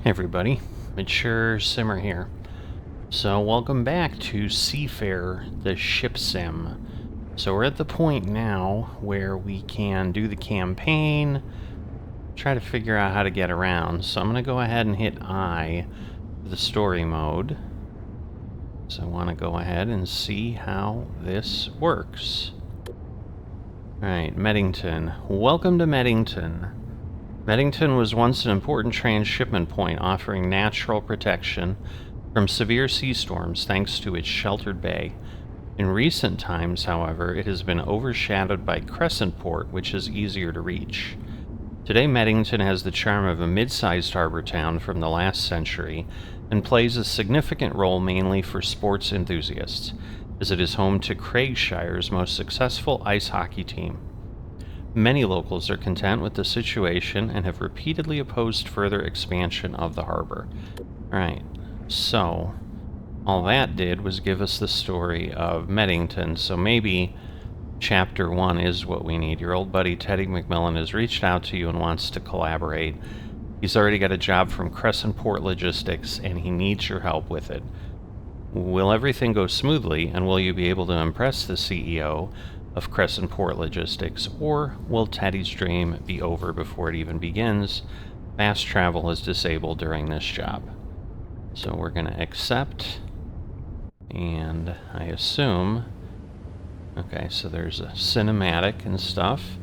Everybody, Mature Simmer here. So welcome back to Seafarer, the ship sim. So we're at the point now where we can do the campaign, try to figure out how to get around. So I'm going to go ahead and hit I for the story mode. So I want to go ahead and see how this works. Alright, Mettington. Welcome to Mettington. Mettington was once an important transshipment point offering natural protection from severe sea storms thanks to its sheltered bay. In recent times, however, it has been overshadowed by Crescentport, which is easier to reach. Today, Mettington has the charm of a mid-sized harbor town from the last century and plays a significant role mainly for sports enthusiasts, as it is home to Craigshire's most successful ice hockey team. Many locals are content with the situation and have repeatedly opposed further expansion of the harbor. Alright, so all that did was give us the story of Mettington, so maybe Chapter 1 is what we need. Your old buddy Teddy McMillan has reached out to you and wants to collaborate. He's already got a job from Crescentport Logistics, and he needs your help with it. Will everything go smoothly, and will you be able to impress the CEO of Crescentport Logistics, or will Teddy's dream be over before it even begins? Fast travel is disabled during this job. So we're going to accept, and I assume... Okay, so there's a cinematic and stuff.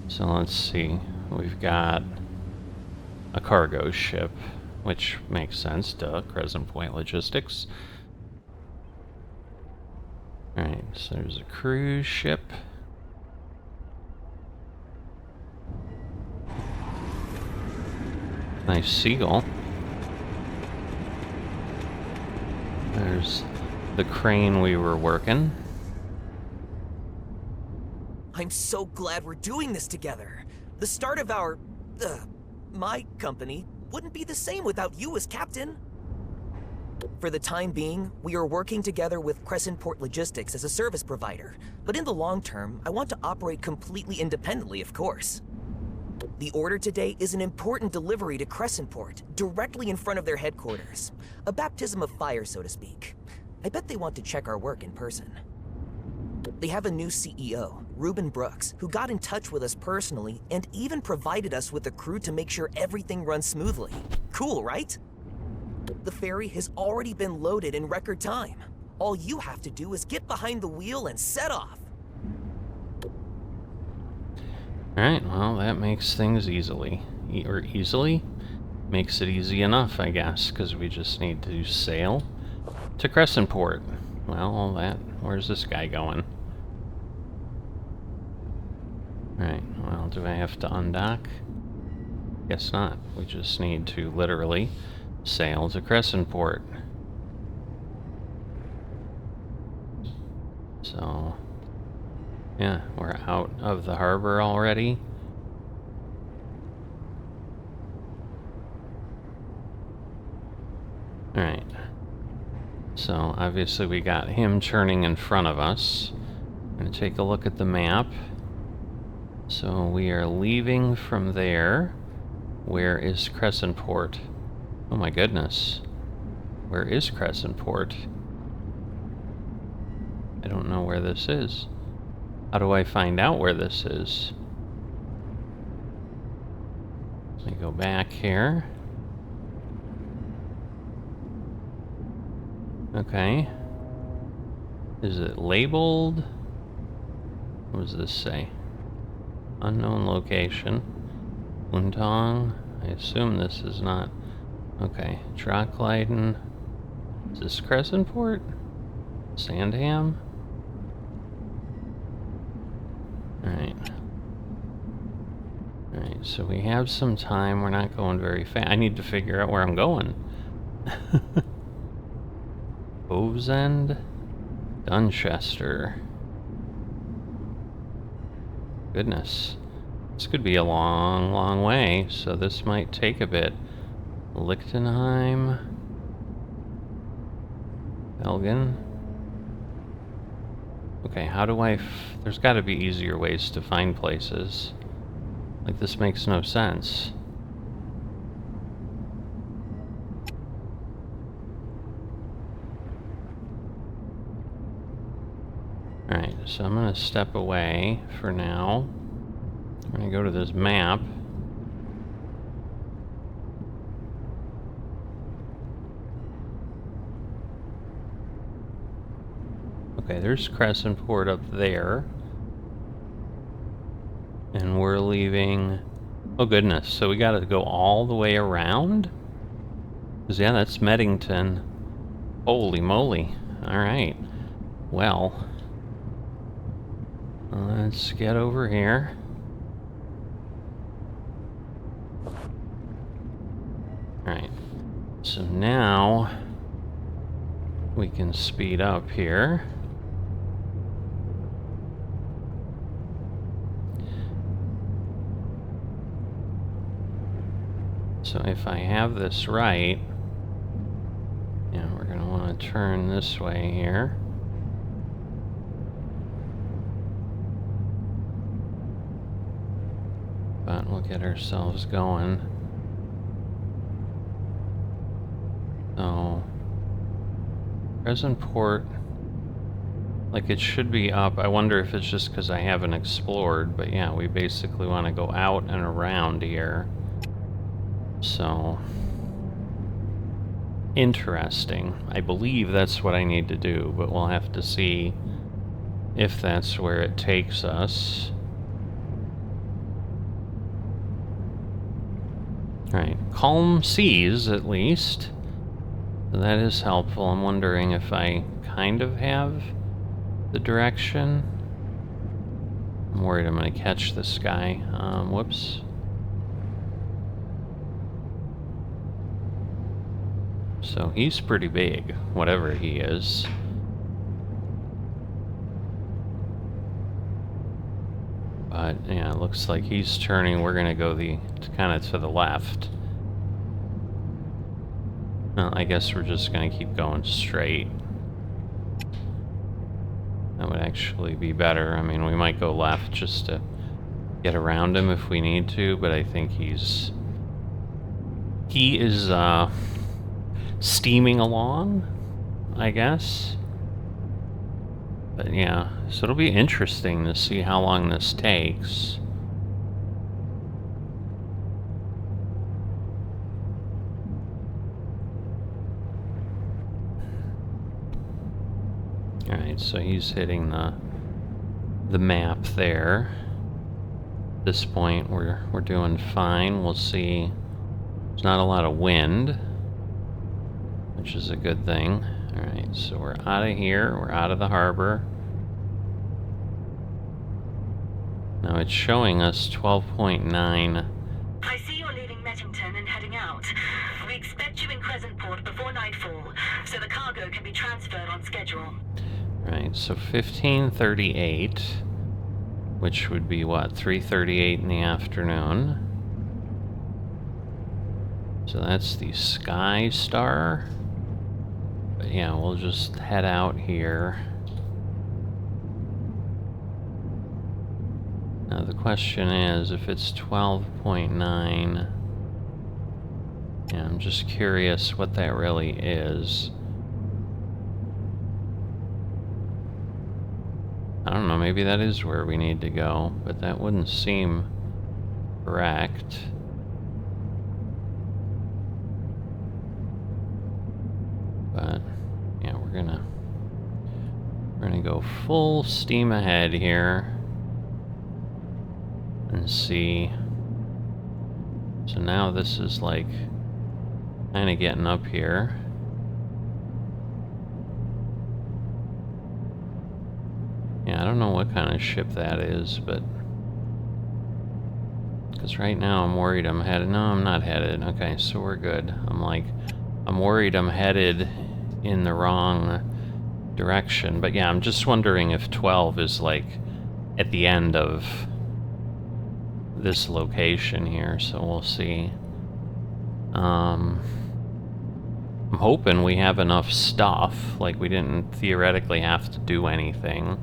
So let's see. We've got a cargo ship, which makes sense, duh, Crescent Point Logistics. Alright, so there's a cruise ship. Nice seagull. There's the crane we were working. I'm so glad we're doing this together. The start of my company wouldn't be the same without you as captain. For the time being, we are working together with Crescentport Logistics as a service provider, but in the long term, I want to operate completely independently, of course. The order today is an important delivery to Crescentport, directly in front of their headquarters. A baptism of fire, so to speak. I bet they want to check our work in person. They have a new CEO, Reuben Brooks, who got in touch with us personally and even provided us with a crew to make sure everything runs smoothly. Cool, right? The ferry has already been loaded in record time. All you have to do is get behind the wheel and set off. Alright, well, that makes things easily. Makes it easy enough, I guess, because we just need to sail to Crescentport. Well, where's this guy going? Alright, well, do I have to undock? Guess not. We just need to literally sail to Crescentport. So, yeah, we're out of the harbor already. Alright. So, obviously we got him turning in front of us. I'm going to take a look at the map. So, we are leaving from there. Where is Crescentport? Oh my goodness. Where is Crescentport? I don't know where this is. How do I find out where this is? Let me go back here. Okay. Is it labeled? What does this say? Unknown location. Wuntong. I assume this is not... Okay. Drockleiden. Is this Crescentport? Sandham? Alright. Alright, so we have some time. We're not going very fast. I need to figure out where I'm going. Bovesend? Dunchester. Goodness. This could be a long, long way, so this might take a bit. Lichtenheim. Elgin. Okay, how do I... There's got to be easier ways to find places. Like, this makes no sense. Alright, so I'm gonna step away for now. I'm gonna go to this map. Okay, there's Crescentport up there. And we're leaving... Oh goodness, so we gotta go all the way around? 'Cause yeah, that's Mettington. Holy moly. Alright. Well, let's get over here. Alright. So now we can speed up here. So if I have this right, yeah, we're going to want to turn this way here. But we'll get ourselves going. So, Crescentport, like it should be up. I wonder if it's just because I haven't explored, but yeah, we basically want to go out and around here. So, interesting. I believe that's what I need to do, but we'll have to see if that's where it takes us. Alright, calm seas at least. So that is helpful. I'm wondering if I kind of have the direction. I'm worried I'm going to catch this guy. Whoops. So he's pretty big, whatever he is. But yeah, it looks like he's turning. We're gonna go kind of to the left. Well, I guess we're just gonna keep going straight. That would actually be better. I mean, we might go left just to get around him if we need to, but I think he is steaming along, I guess. But yeah, so it'll be interesting to see how long this takes. Alright, so he's hitting the map there. At this point, we're doing fine. We'll see. There's not a lot of wind, which is a good thing. Alright, so we're out of here. We're out of the harbor. Now it's showing us 12.9. I see you're leaving Mettington and heading out. We expect you in Crescentport before nightfall, so the cargo can be transferred on schedule. Right, so 15:38, which would be what, 3:38 in the afternoon. So that's the Sky Star. But yeah, we'll just head out here. Now the question is, if it's 12.9, yeah, I'm just curious what that really is. I don't know, maybe that is where we need to go, but that wouldn't seem correct. But yeah, we're gonna go full steam ahead here and see. So now this is like kind of getting up here. Yeah, I don't know what kind of ship that is, but because right now I'm worried I'm headed. No, I'm not headed. Okay, so we're good. I'm worried I'm headed in the wrong direction. But yeah, I'm just wondering if 12 is like at the end of this location here, so we'll see. I'm hoping we have enough stuff, like we didn't theoretically have to do anything.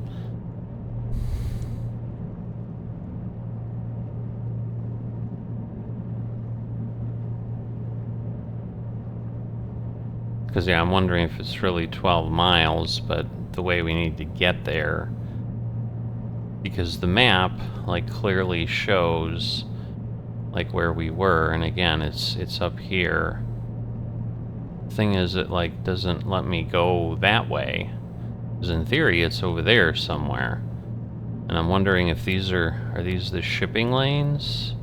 Because, yeah, I'm wondering if it's really 12 miles, but the way we need to get there because the map, like, clearly shows, like, where we were, and again, it's up here. Thing is, it, like, doesn't let me go that way, because in theory, it's over there somewhere. And I'm wondering if these are these the shipping lanes?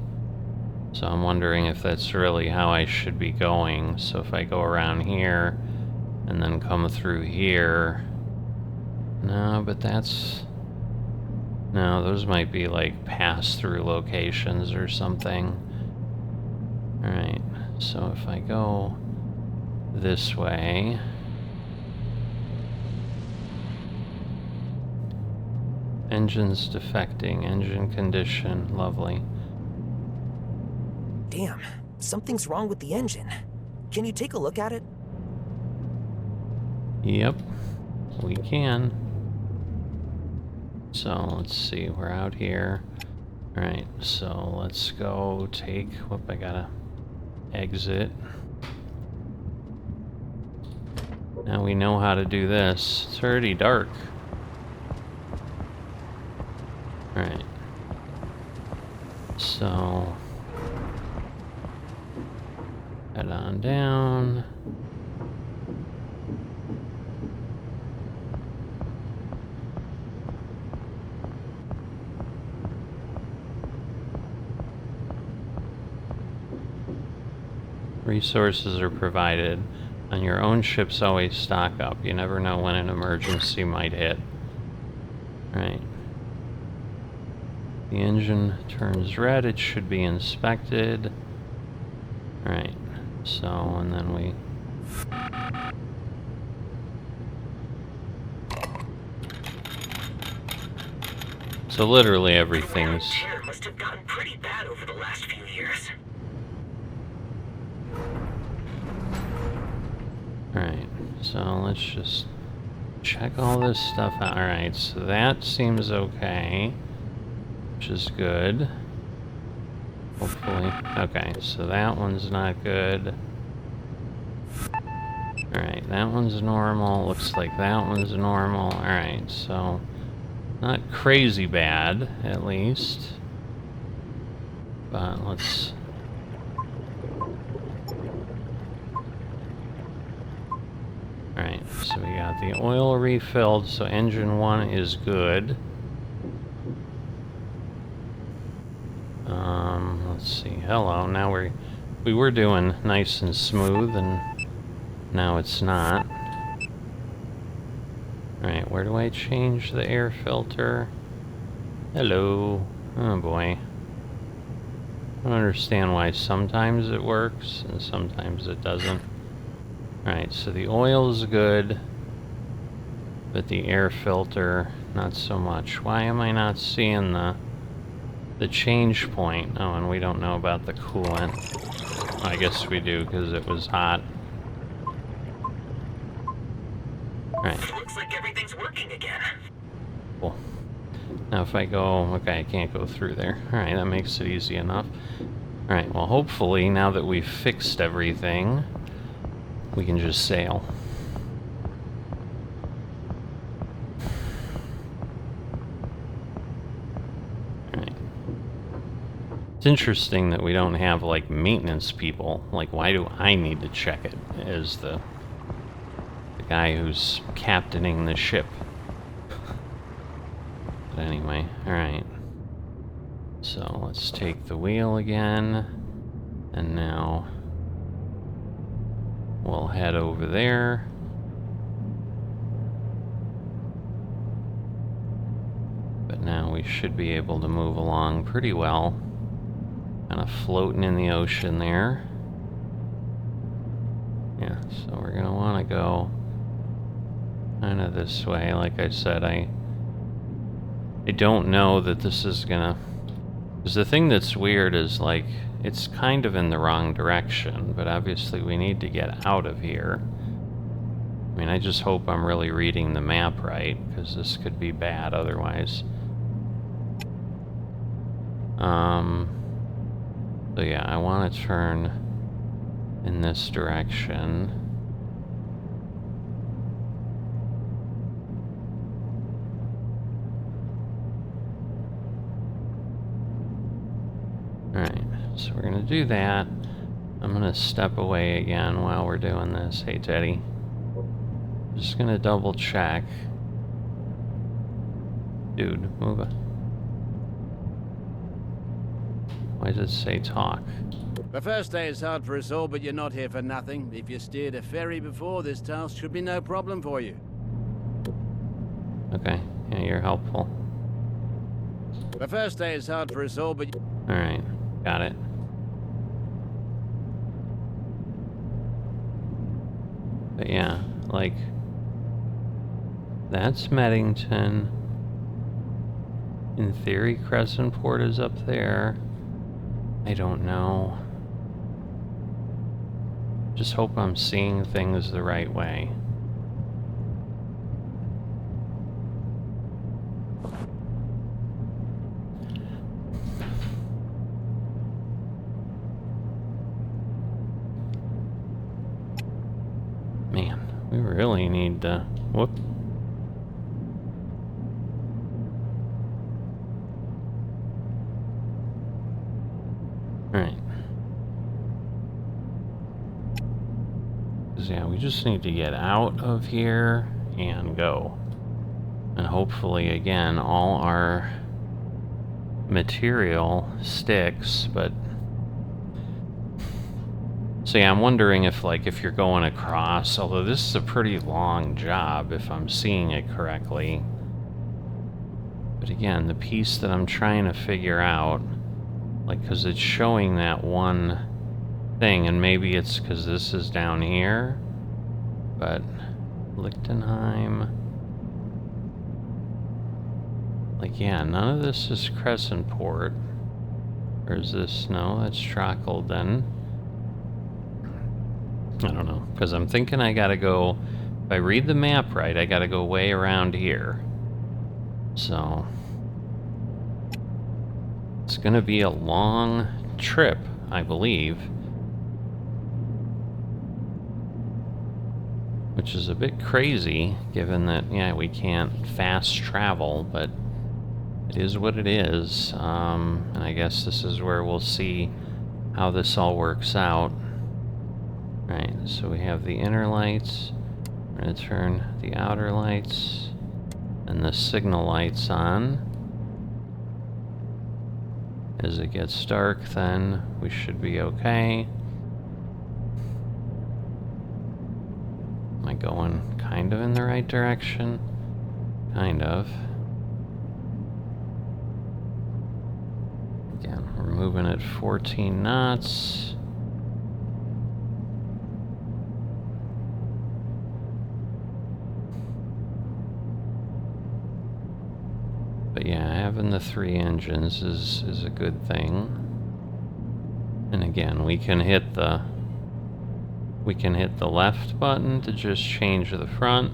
So I'm wondering if that's really how I should be going. So if I go around here, and then come through here... No, but that's... No, those might be like pass-through locations or something. Alright, so if I go this way... Engine's defecting, engine condition, lovely. Damn, something's wrong with the engine. Can you take a look at it? Yep, we can. So let's see, we're out here. Alright, so let's go take... Whoop, I gotta exit. Now we know how to do this. It's already dark. Alright. So... head on down. Resources are provided. On your own ships, always stock up. You never know when an emergency might hit. Right. The engine turns red. It should be inspected. Right. So, and then we... So literally everything's... Tear must have gotten pretty bad over the last few years. Alright, so let's just check all this stuff out. Alright, so that seems okay, which is good. Hopefully. Okay, so that one's not good. Alright, that one's normal. Looks like that one's normal. Alright, so not crazy bad, at least. But let's... Alright, so we got the oil refilled, so engine 1 is good. Let's see, hello, now we were doing nice and smooth, and now it's not. Alright, where do I change the air filter? Hello. Oh boy. I don't understand why sometimes it works, and sometimes it doesn't. Alright, so the oil is good, but the air filter, not so much. Why am I not seeing the change point? Oh, and we don't know about the coolant. I guess we do, because it was hot. Alright. Looks like everything's working again. Cool. Now if I go... Okay, I can't go through there. Alright, that makes it easy enough. Alright, well hopefully, now that we've fixed everything, we can just sail. Alright. It's interesting that we don't have, like, maintenance people. Like, why do I need to check it as the guy who's captaining the ship? But anyway, alright. So, let's take the wheel again. And now... we'll head over there. But now we should be able to move along pretty well. Kind of floating in the ocean there. Yeah, so we're gonna want to go kind of this way. Like I said, I don't know that this is gonna... Because the thing that's weird is, like, it's kind of in the wrong direction, but obviously we need to get out of here. I mean, I just hope I'm really reading the map right, because this could be bad otherwise. So yeah, I want to turn in this direction. Alright, so we're gonna do that. I'm gonna step away again while we're doing this. Hey, Teddy. Just gonna double check. Dude, move it. Why does it say talk? The first day is hard for us all, but you're not here for nothing. If you steered a ferry before, this task should be no problem for you. Okay, yeah, you're helpful. The first day is hard for us all, but... Alright, got it. But yeah, like... That's Mettington. In theory, Crescentport is up there. I don't know. Just hope I'm seeing things the right way. Man, we really need to... Whoop. Alright. Yeah, we just need to get out of here and go. And hopefully, again, all our material sticks, but... So yeah, I'm wondering if, like, if you're going across, although this is a pretty long job, if I'm seeing it correctly. But again, the piece that I'm trying to figure out, like, because it's showing that one thing, and maybe it's because this is down here, but Lichtenheim, like, yeah, none of this is Crescentport. Or is this? No, that's Trackelden. I don't know, because I'm thinking I gotta go, if I read the map right, I gotta go way around here. So it's gonna be a long trip, I believe. Which is a bit crazy, given that, yeah, we can't fast travel, but it is what it is. And I guess this is where we'll see how this all works out. Right, so we have the inner lights. We're going to turn the outer lights and the signal lights on. As it gets dark, then we should be okay. Am I going kind of in the right direction? Kind of. Again, we're moving at 14 knots. But yeah, having the 3 engines is a good thing. And again, we can hit the left button to just change the front,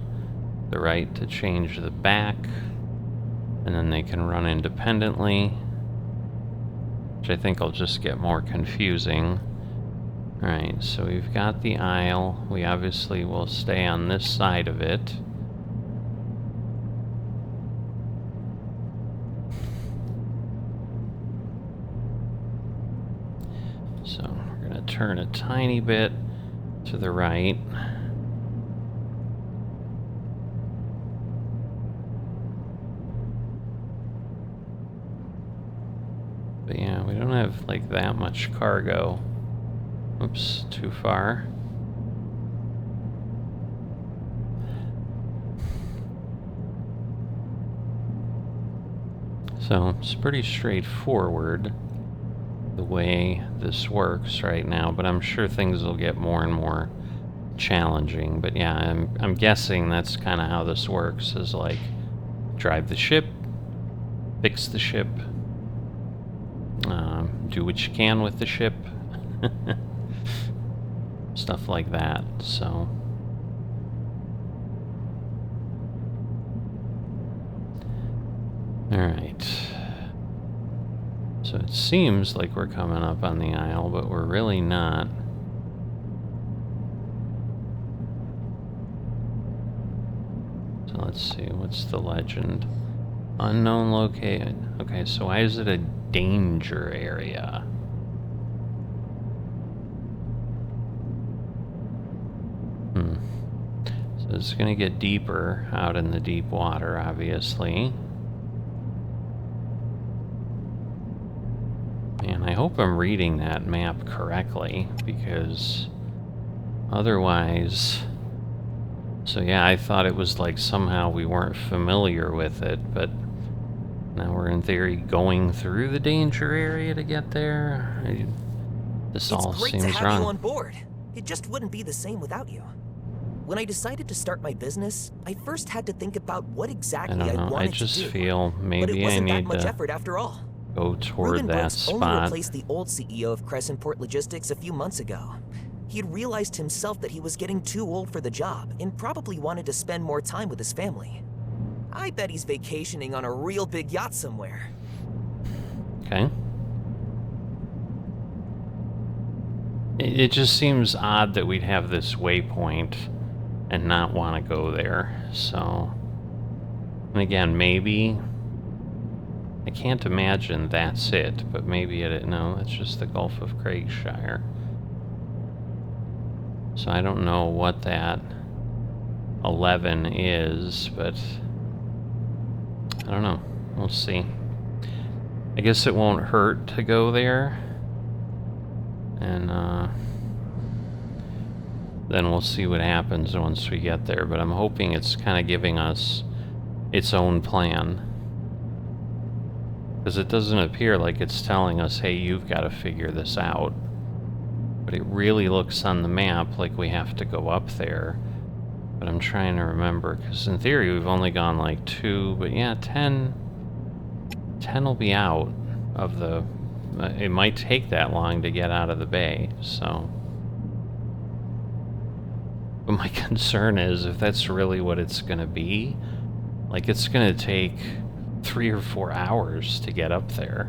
the right to change the back, and then they can run independently, which I think will just get more confusing. Alright, so we've got the aisle. We obviously will stay on this side of it. So we're going to turn a tiny bit to the right. But yeah, we don't have like that much cargo. Oops, too far. So it's pretty straightforward the way this works right now, but I'm sure things will get more and more challenging. But yeah, I'm guessing that's kind of how this works, is like drive the ship, fix the ship, do what you can with the ship, stuff like that. So alright. So it seems like we're coming up on the aisle, but we're really not. So let's see, what's the legend? Unknown located. Okay, so why is it a danger area? It's going to get deeper out in the deep water, obviously. And I hope I'm reading that map correctly, because otherwise... So yeah, I thought it was like somehow we weren't familiar with it, but now we're in theory going through the danger area to get there. This all seems wrong. It's great to have you on board. It just wouldn't be the same without you. When I decided to start my business, I first had to think about what exactly I wanted to do. I just feel maybe I need much effort after all. Go toward that spot. Only replaced the old CEO of Crescentport Logistics a few months ago. He had realized himself that he was getting too old for the job and probably wanted to spend more time with his family. I bet he's vacationing on a real big yacht somewhere. Okay. It just seems odd that we'd have this waypoint and not want to go there, so... And again, maybe... I can't imagine that's it, but maybe it... No, it's just the Gulf of Craigshire. So I don't know what that 11 is, but... I don't know. We'll see. I guess it won't hurt to go there. And, then we'll see what happens once we get there. But I'm hoping it's kind of giving us its own plan. Because it doesn't appear like it's telling us, hey, you've got to figure this out. But it really looks on the map like we have to go up there. But I'm trying to remember, because in theory we've only gone like 2, but yeah, 10 will be out of the... it might take that long to get out of the bay, so... But my concern is, if that's really what it's gonna be, like, it's gonna take 3 or 4 hours to get up there.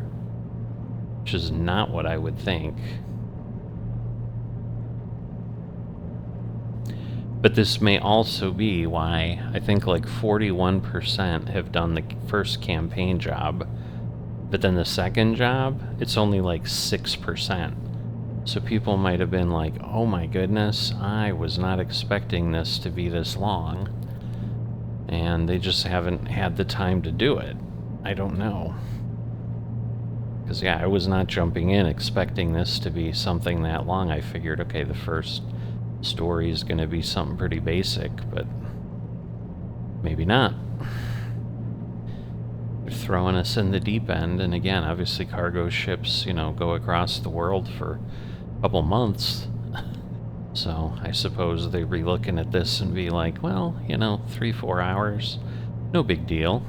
Which is not what I would think. But this may also be why I think like 41% have done the first campaign job, but then the second job, it's only like 6%. So people might have been like, oh my goodness, I was not expecting this to be this long. And they just haven't had the time to do it. I don't know. Because yeah, I was not jumping in expecting this to be something that long. I figured, okay, the first story is going to be something pretty basic, but maybe not. They're throwing us in the deep end, and again, obviously cargo ships, you know, go across the world for a couple months. So I suppose they'd be looking at this and be like, well, you know, 3-4 hours, no big deal.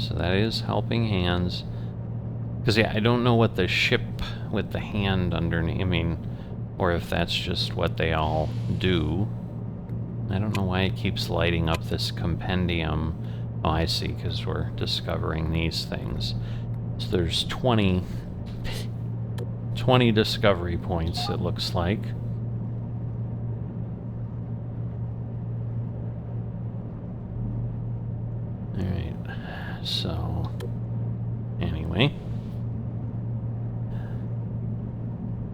So that is helping hands. Because, yeah, I don't know what the ship with the hand underneath, I mean, or if that's just what they all do. I don't know why it keeps lighting up this compendium. Oh, I see, because we're discovering these things. So there's 20 discovery points, it looks like. Alright. So, anyway.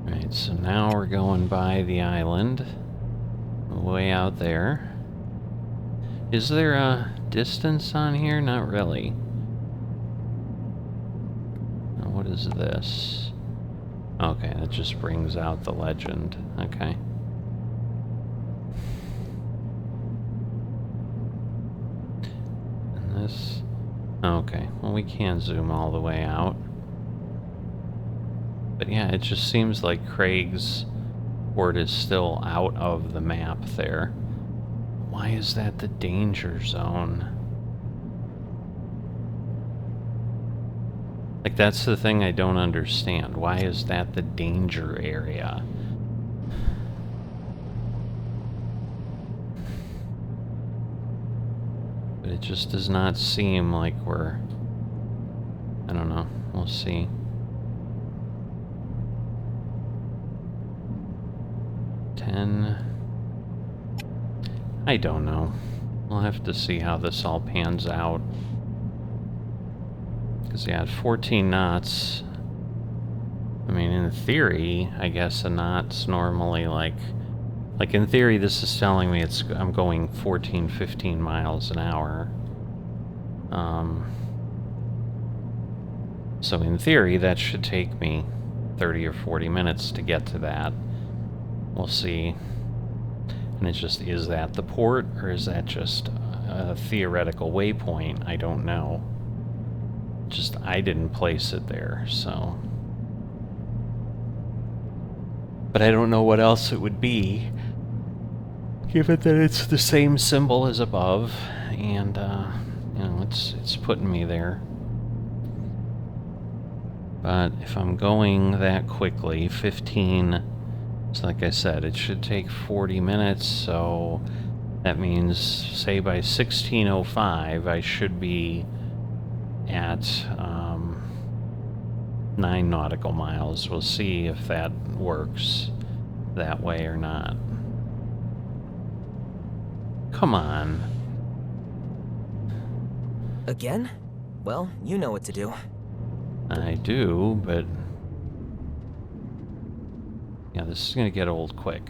Alright, so now we're going by the island. Way out there. Is there a distance on here? Not really. Now, what is this? Okay, that just brings out the legend. Okay. And this... Okay, well we can zoom all the way out. But yeah, it just seems like Craig's port is still out of the map there. Why is that the danger zone? Like, that's the thing I don't understand. Why is that the danger area? But it just does not seem like we're... I don't know. We'll see. I don't know. We'll have to see how this all pans out. Because, yeah, at 14 knots, I mean, in theory, I guess a knot's normally like in theory, this is telling me I'm going 14, 15 miles an hour. So in theory, that should take me 30 or 40 minutes to get to that. We'll see. And it's just, is that the port, or is that just a theoretical waypoint? I don't know. Just, I didn't place it there, so. But I don't know what else it would be, given that it's the same symbol as above, and, you know, it's putting me there. But if I'm going that quickly, 15, so like I said, it should take 40 minutes, so that means, say by 16:05, I should be at 9 nautical miles. We'll see if that works that way or not. Come on. Again? Well, you know what to do. I do, but yeah, this is gonna get old quick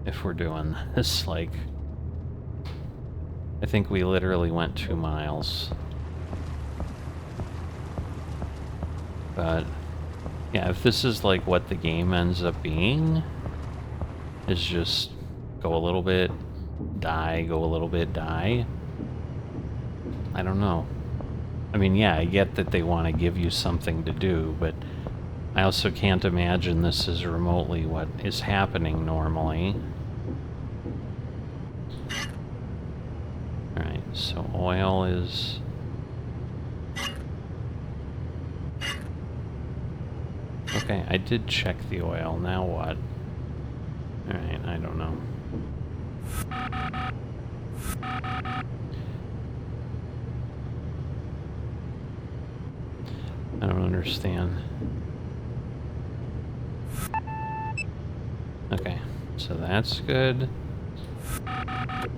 if we're doing this. Like, I think we literally went 2 miles. But yeah, if this is like what the game ends up being, is just go a little bit, die, go a little bit, die. I don't know. I mean, yeah, I get that they want to give you something to do, but I also can't imagine this is remotely what is happening normally. Alright, so oil is... Okay, I did check the oil, now what? Alright, I don't know. I don't understand. Okay, so that's good.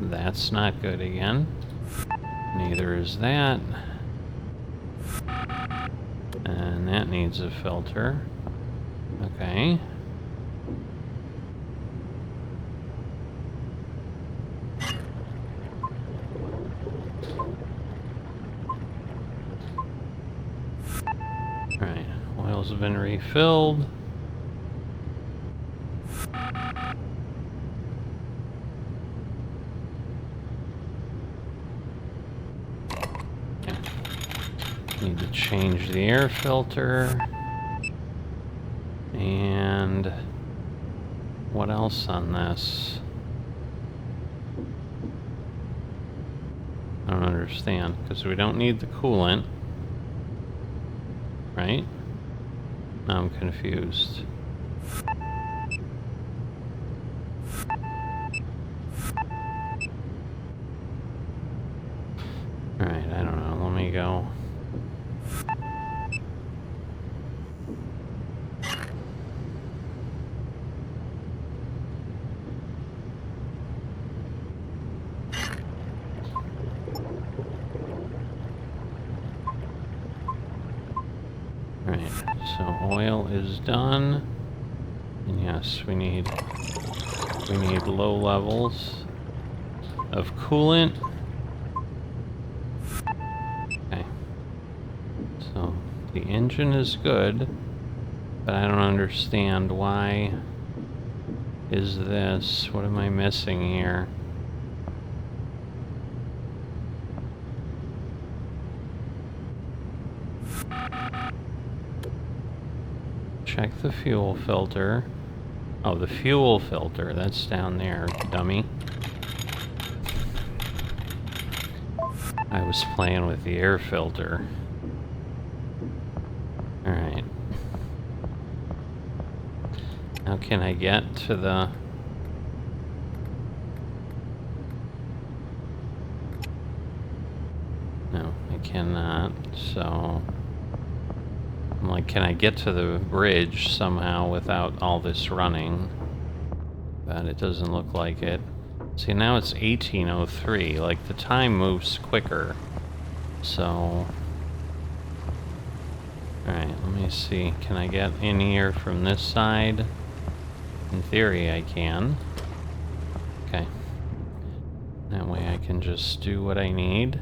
That's not good again. Neither is that. And that needs a filter. Okay. Alright, oils have been refilled. Okay. Need to change the air filter. And what else on this? I don't understand, because we don't need the coolant. Right? Now I'm confused. Alright, I don't know. Let me go. So oil is done, and yes, we need low levels of coolant. Okay, so the engine is good, but I don't understand why is this. What am I missing here? Check the fuel filter. Oh, the fuel filter, that's down there, dummy. I was playing with the air filter. Alright. Now can I get to the... No, I cannot, so... I'm like, can I get to the bridge somehow without all this running? But it doesn't look like it. See, now it's 18:03. Like, the time moves quicker. So... Alright, let me see. Can I get in here from this side? In theory, I can. Okay. That way I can just do what I need.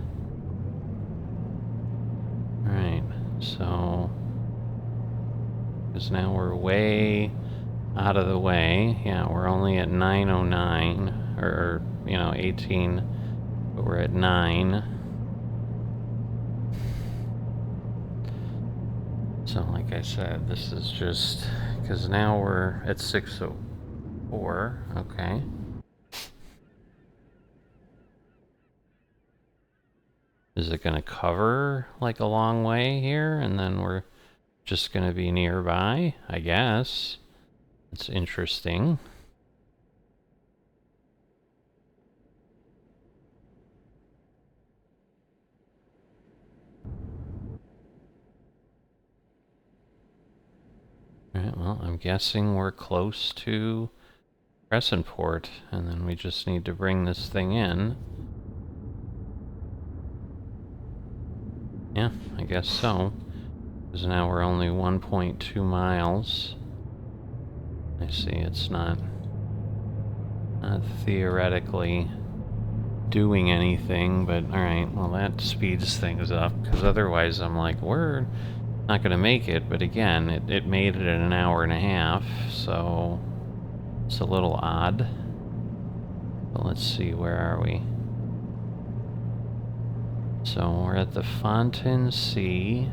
Alright, so... because now we're way out of the way. Yeah, we're only at 9:09, or, you know, 18, but we're at 9. So, like I said, this is just... because now we're at 6:04. Okay. Is it going to cover, like, a long way here, and then we're just going to be nearby? I guess. It's interesting. Alright, well, I'm guessing we're close to Crescentport, and then we just need to bring this thing in. Yeah, I guess so. Because now we're only 1.2 miles. I see, it's not theoretically doing anything, but alright, well that speeds things up, because otherwise I'm like, we're not going to make it, but again, it made it in an hour and a half, so it's a little odd. But let's see, where are we? So we're at the Fontaine Sea.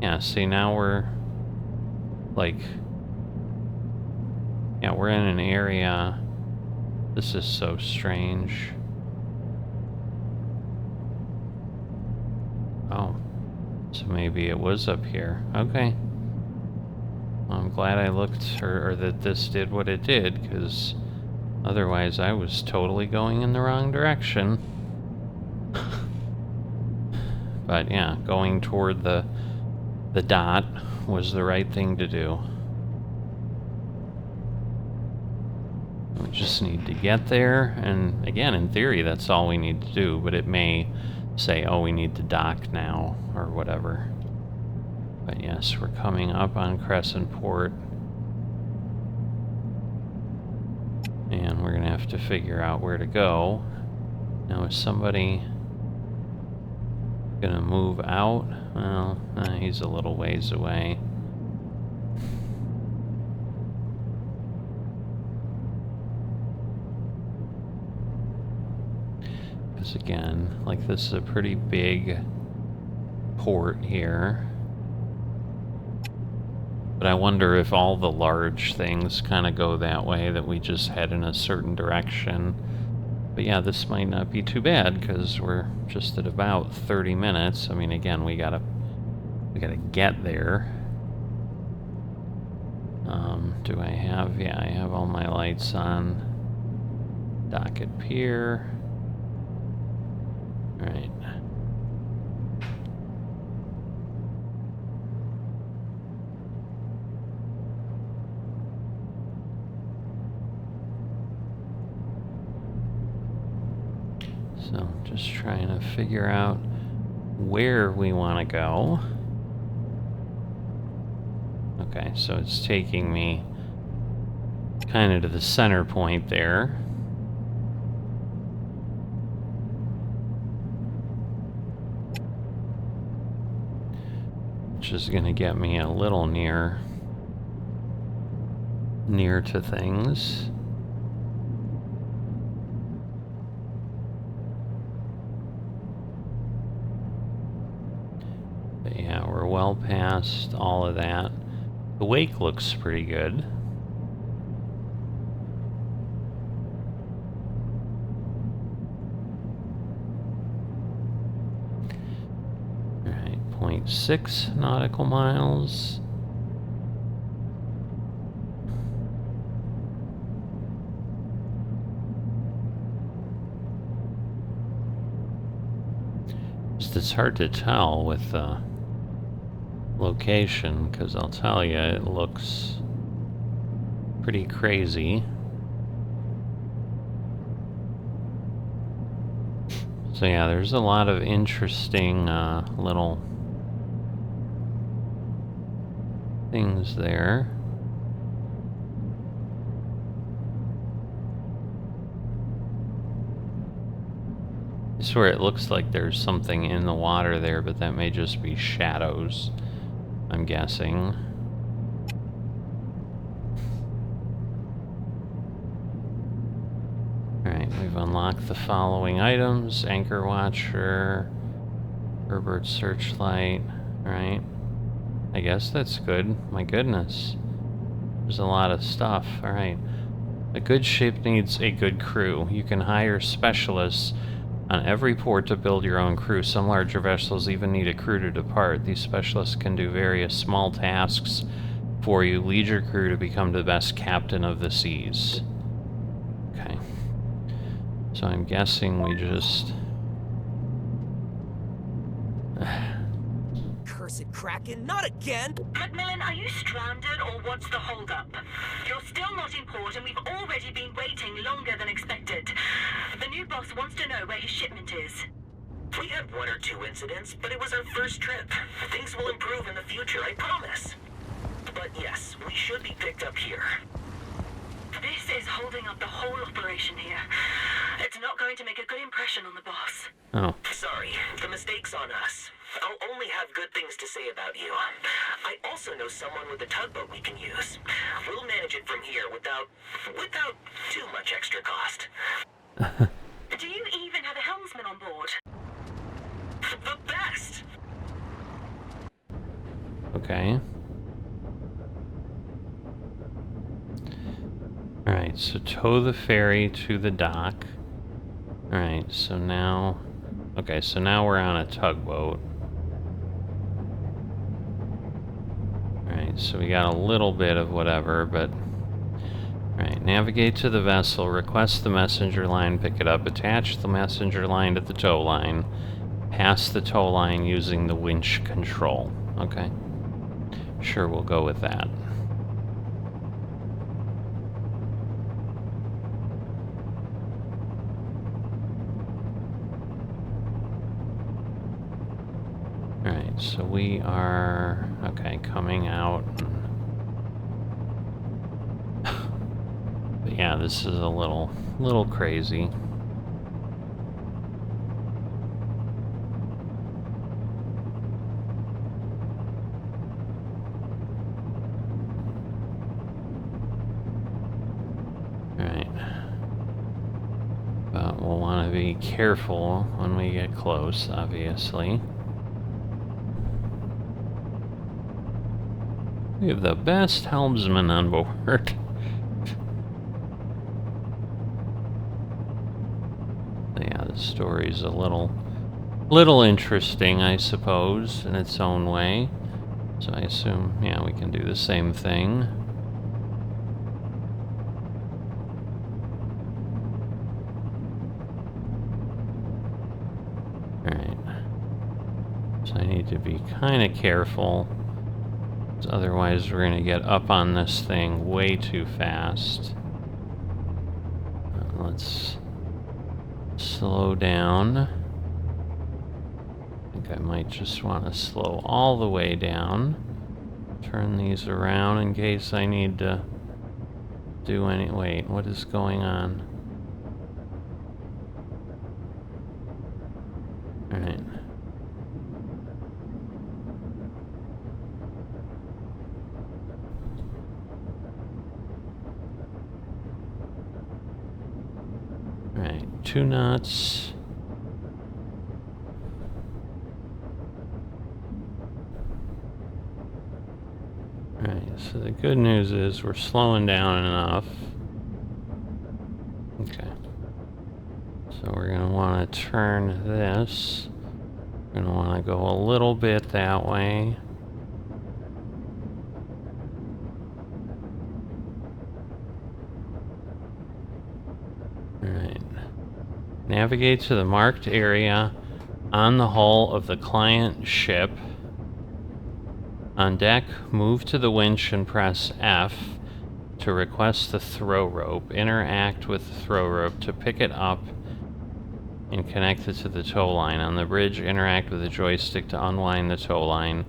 Yeah, see, now we're like, yeah, we're in an area. This is so strange. Oh, so maybe it was up here. Okay. Well, I'm glad I looked, or that this did what it did, because otherwise I was totally going in the wrong direction. But yeah, going toward the dot was the right thing to do. We just need to get there, and again, in theory, that's all we need to do, but it may say, oh, we need to dock now, or whatever. But yes, we're coming up on Crescentport, and we're gonna have to figure out where to go. Now, is somebody gonna move out? Well, he's a little ways away. Because again, like, this is a pretty big port here. But I wonder if all the large things kind of go that way, that we just head in a certain direction. But yeah, this might not be too bad, because we're just at about 30 minutes. I mean, again, we gotta get there. Do I have... yeah, I have all my lights on. Docket Pier. Alright. So, just trying to figure out where we want to go. Okay, so it's taking me kind of to the center point there. Which is going to get me a little near to things. But yeah, we're well past all of that. The wake looks pretty good. Alright, 0.6 nautical miles. It's hard to tell with the location, because I'll tell you, it looks pretty crazy. So yeah, there's a lot of interesting little things there. I swear it looks like there's something in the water there, but that may just be shadows, I'm guessing. Alright, we've unlocked the following items. Anchor Watcher, Herbert Searchlight. Alright. I guess that's good. My goodness. There's a lot of stuff. Alright. A good ship needs a good crew. You can hire specialists on every port to build your own crew. Some larger vessels even need a crew to depart. These specialists can do various small tasks for you. Lead your crew to become the best captain of the seas. Okay. So I'm guessing we just... Cursed Kraken, not again! Macmillan, are you stranded or what's the holdup? You're still not in port and we've already been waiting longer than expected. The new boss wants to know where his shipment is. We had one or two incidents, but it was our first trip. Things will improve in the future, I promise. But yes, we should be picked up here. This is holding up the whole operation here. It's not going to make a good impression on the boss. Oh. Sorry, the mistake's on us. I'll only have good things to say about you. I also know someone with a tugboat we can use. We'll manage it from here without too much extra cost. Do you even have a helmsman on board? The best! Okay. Alright, so tow the ferry to the dock. Alright, so now... Okay, so now we're on a tugboat. Alright, so we got a little bit of whatever, but... Alright, navigate to the vessel, request the messenger line, pick it up, attach the messenger line to the tow line, pass the tow line using the winch control. Okay. Sure, we'll go with that. Alright, so we are, okay, coming out. But yeah, this is a little crazy. Alright. But we'll want to be careful when we get close, obviously. We have the best helmsman on board. Yeah, the story's a little interesting, I suppose, in its own way. So I assume, yeah, we can do the same thing. Alright. So I need to be kind of careful. Otherwise, we're going to get up on this thing way too fast. Let's slow down. I think I might just want to slow all the way down. Turn these around in case I need to do any... Wait, what is going on? Alright. Alright, 2 knots. Alright, so the good news is we're slowing down enough. Okay. So we're going to want to turn this. We're going to want to go a little bit that way. Alright. Navigate to the marked area on the hull of the client ship. On deck, move to the winch and press F to request the throw rope. Interact with the throw rope to pick it up and connect it to the tow line. On the bridge, interact with the joystick to unwind the tow line.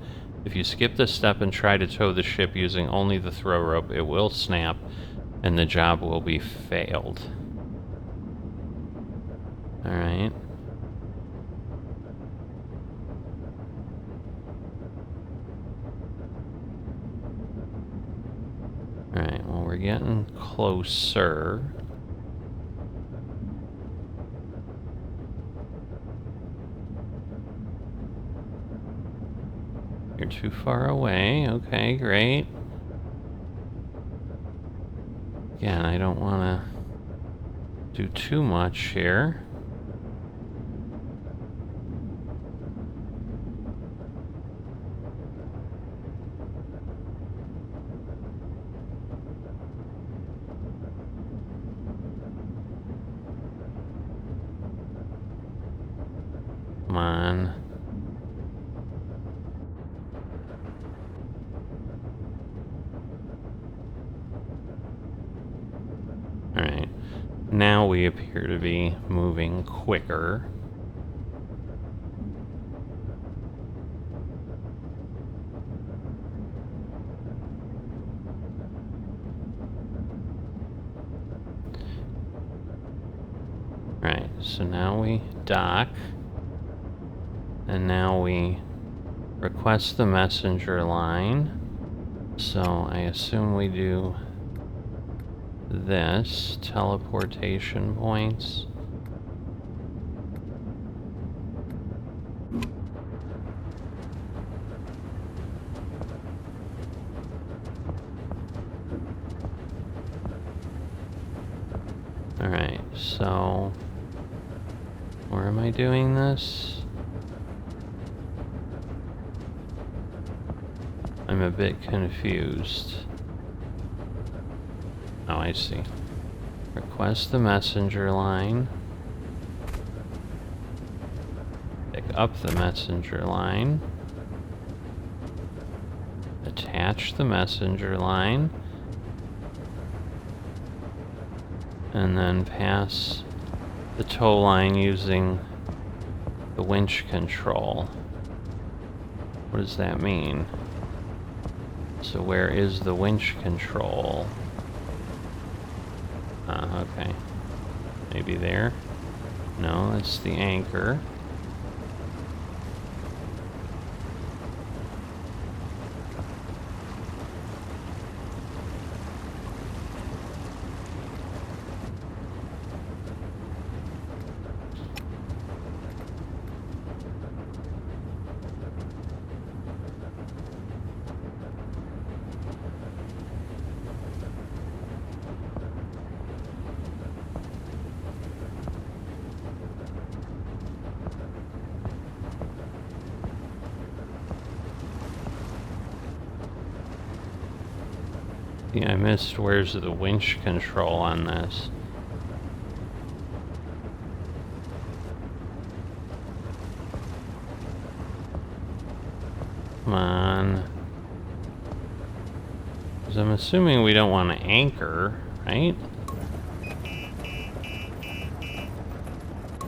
If you skip this step and try to tow the ship using only the throw rope, it will snap and the job will be failed. Alright. Alright, well, we're getting closer. You're too far away. Okay, great. Again, I don't want to do too much here. Come on. Alright. Now we appear to be moving quicker. Alright, so now we dock. And now we request the messenger line. So I assume we do this. Teleportation points. Alright, so where am I doing this? I'm a bit confused. Oh, I see. Request the messenger line. Pick up the messenger line. Attach the messenger line. And then pass the tow line using the winch control. What does that mean? So where is the winch control? Okay. Maybe there? No, it's the anchor. Yeah, I missed where's the winch control on this. Come on. 'Cause I'm assuming we don't want to anchor, right?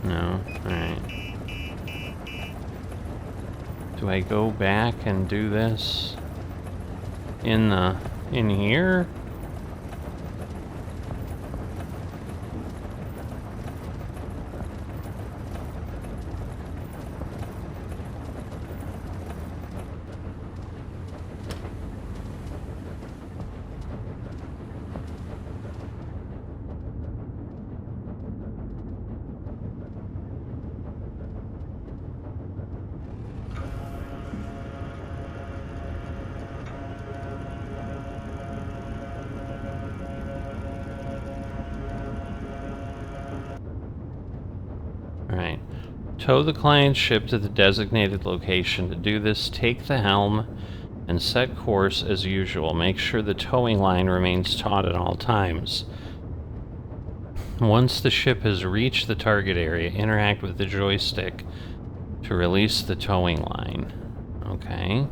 No? Alright. Do I go back and do this in here? Alright. Tow the client's ship to the designated location. To do this, take the helm and set course as usual. Make sure the towing line remains taut at all times. Once the ship has reached the target area, interact with the joystick to release the towing line. Okay.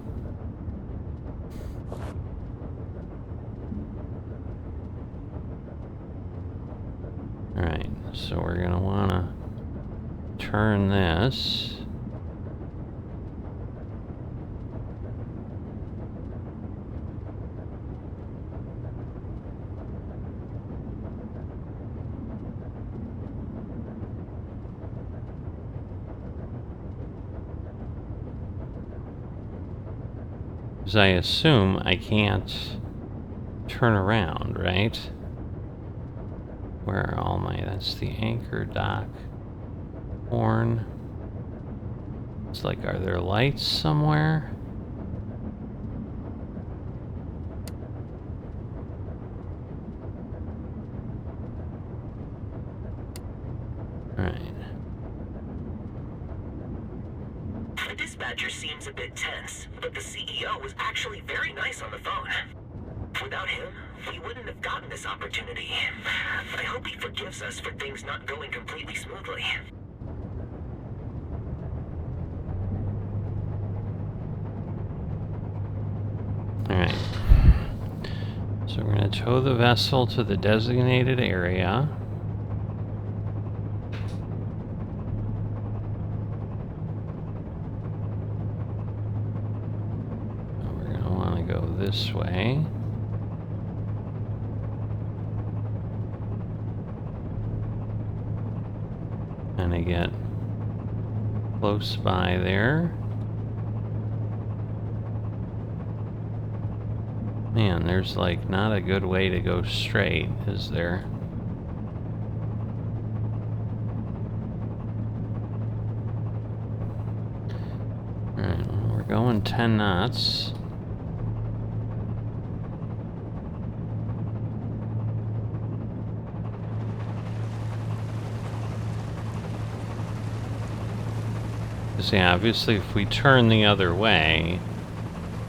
Alright, so we're gonna wanna turn this. Because I assume I can't turn around, right? Where are all my... That's the anchor dock. Horn. It's like, are there lights somewhere? Alright. The dispatcher seems a bit tense, but the CEO was actually very nice on the phone. Without him, we wouldn't have gotten this opportunity. I hope he forgives us for things not going completely smoothly. Alright. So we're going to tow the vessel to the designated area. We're going to want to go this way. And I get close by there. Man, there's like not a good way to go straight, is there? Alright, well, we're going 10 knots. See, obviously if we turn the other way,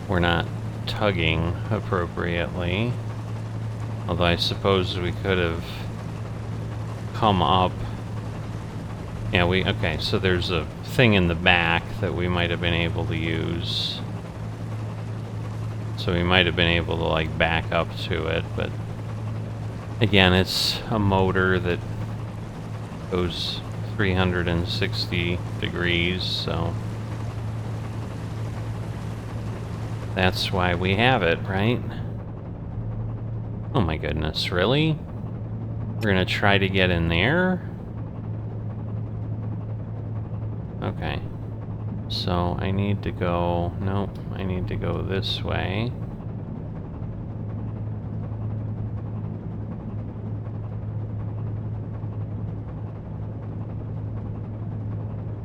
we're not tugging appropriately. Although I suppose we could have come up. Yeah, okay, so there's a thing in the back that we might have been able to use. So we might have been able to like back up to it, but again, it's a motor that goes 360 degrees, so that's why we have it, right? Oh my goodness, really? We're gonna try to get in there? Okay. So I need to go... Nope, I need to go this way.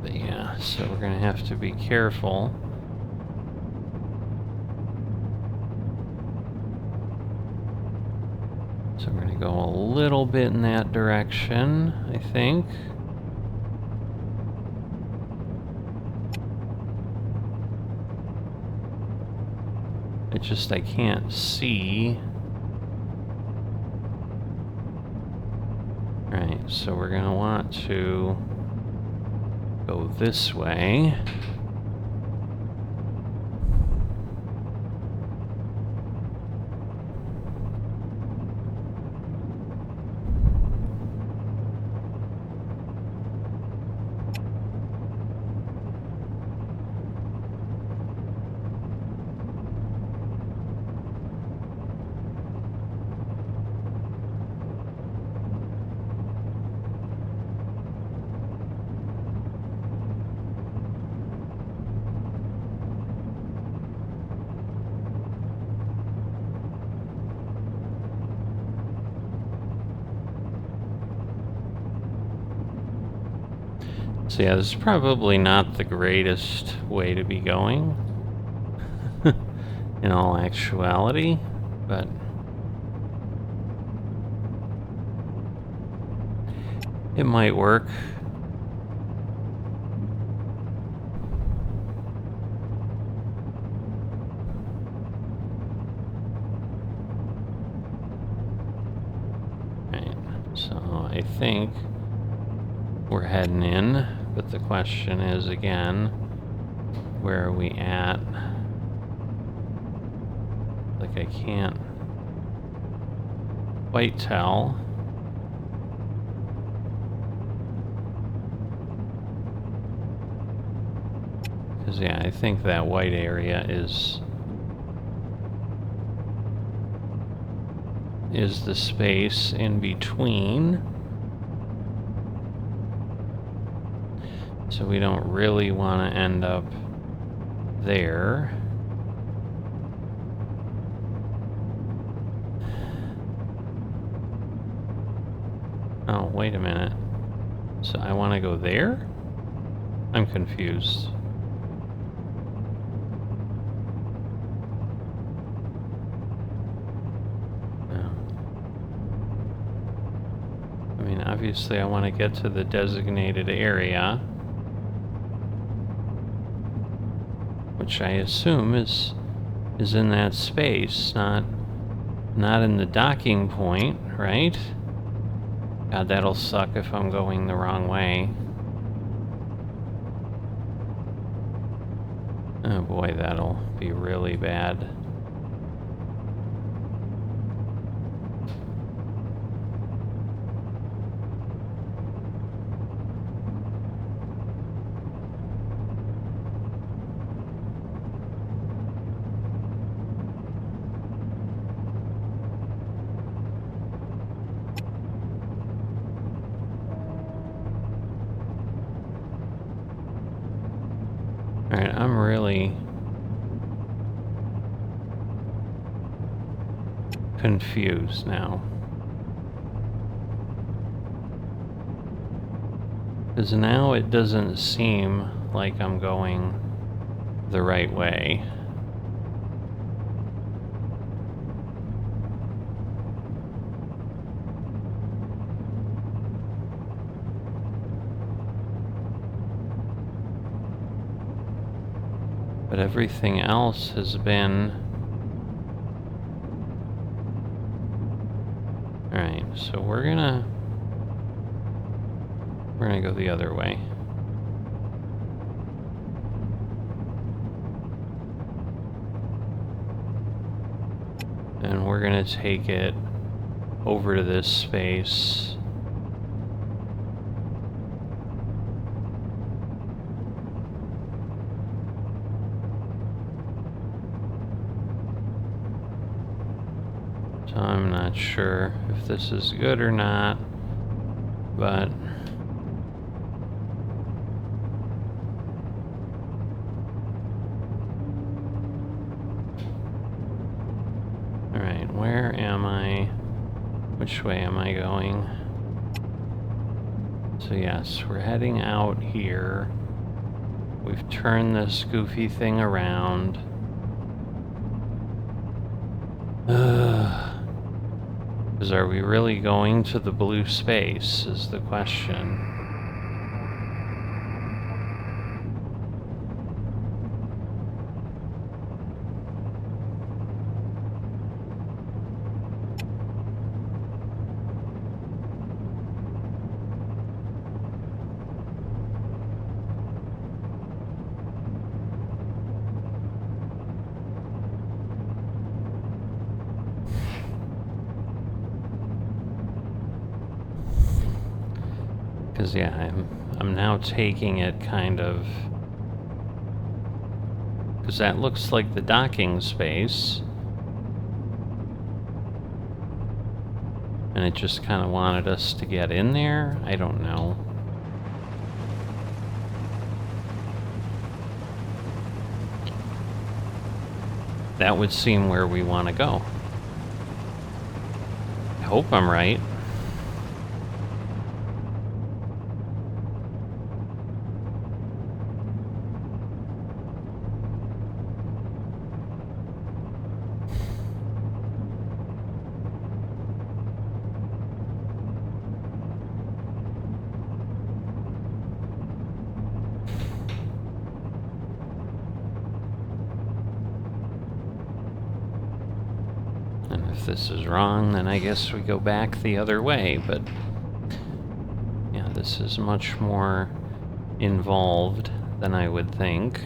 But yeah, so we're gonna have to be careful. So we're going to go a little bit in that direction, I think. I can't see. Right, so we're going to want to go this way. So yeah, this is probably not the greatest way to be going, in all actuality, but it might work. Right, so I think we're heading in. But the question is, again, where are we at? Like, I can't quite tell. Because, yeah, I think that white area is the space in between. So we don't really want to end up there. Oh, wait a minute. So I want to go there? I'm confused. Oh. I mean, obviously I want to get to the designated area, which I assume is in that space, not in the docking point, right? God, that'll suck if I'm going the wrong way. Oh boy, that'll be really bad. Alright, I'm really confused now. Because now it doesn't seem like I'm going the right way. But everything else has been... Alright, so we're gonna go the other way. And we're gonna take it over to this space. So I'm not sure if this is good or not, but alright, where am I? Which way am I going? So yes, we're heading out here. We've turned this goofy thing around. Because are we really going to the blue space is the question. Because yeah, I'm now taking it kind of, because that looks like the docking space, and it just kind of wanted us to get in there. I don't know. That would seem where we want to go. I hope I'm right. And if this is wrong, then I guess we go back the other way, but yeah, this is much more involved than I would think.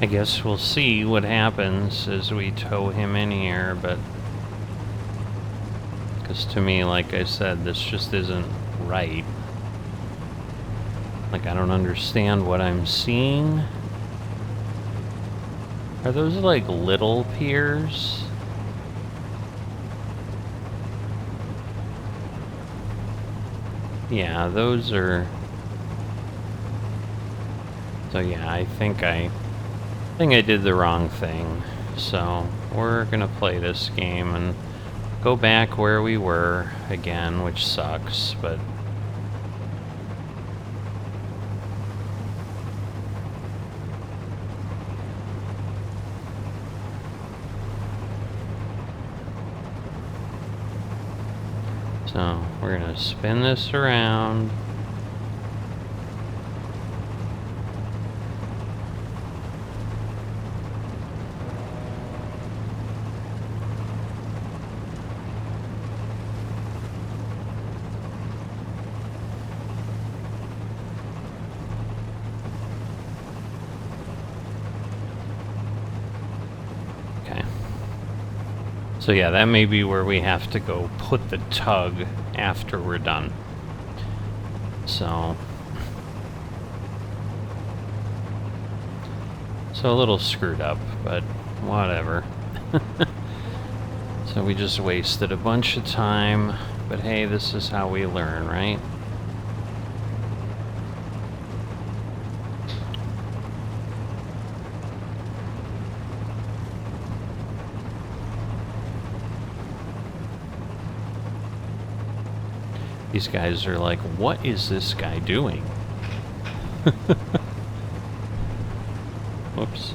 I guess we'll see what happens as we tow him in here, but... Because to me, like I said, this just isn't right. Like, I don't understand what I'm seeing. Are those, like, little piers? Yeah, those are... So yeah, I think I did the wrong thing. So, we're gonna play this game and go back where we were again, which sucks, but... So, we're gonna spin this around. So yeah, that may be where we have to go put the tug after we're done. So a little screwed up, but whatever. So we just wasted a bunch of time, but hey, this is how we learn, right? These guys are like, what is this guy doing? Whoops.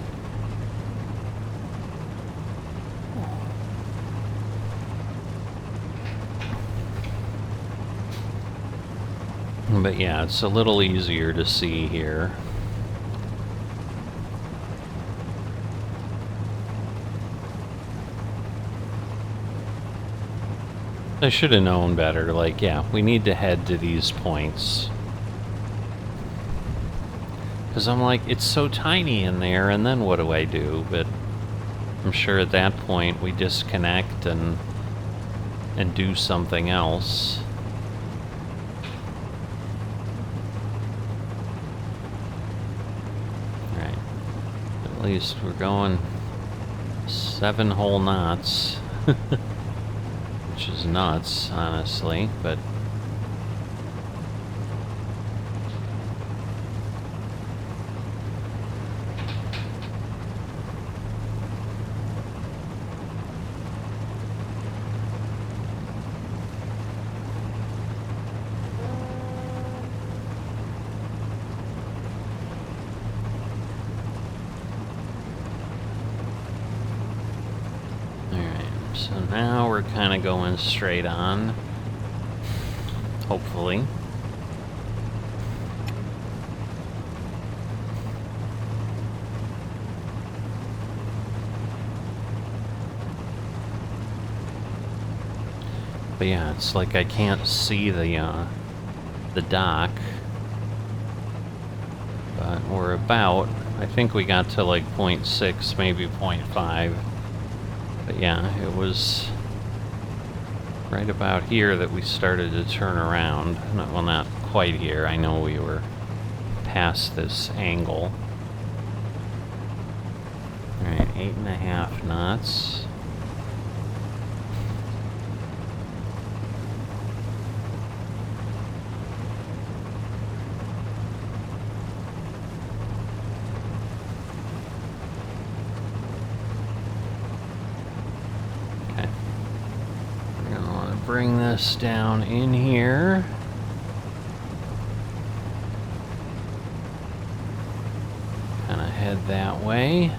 But yeah, it's a little easier to see here. I should have known better, like, yeah, we need to head to these points. Because I'm like, it's so tiny in there, and then what do I do? But I'm sure at that point we disconnect and do something else. Alright. At least we're going 7 whole knots. Which is nuts, honestly, but... So now we're kind of going straight on, hopefully. But yeah, it's like I can't see the dock. But we're about, I think we got to like 0.6, maybe 0.5. But yeah, it was right about here that we started to turn around. Well, not quite here. I know we were past this angle. Alright, 8.5 knots. Bring this down in here. Kind of head that way.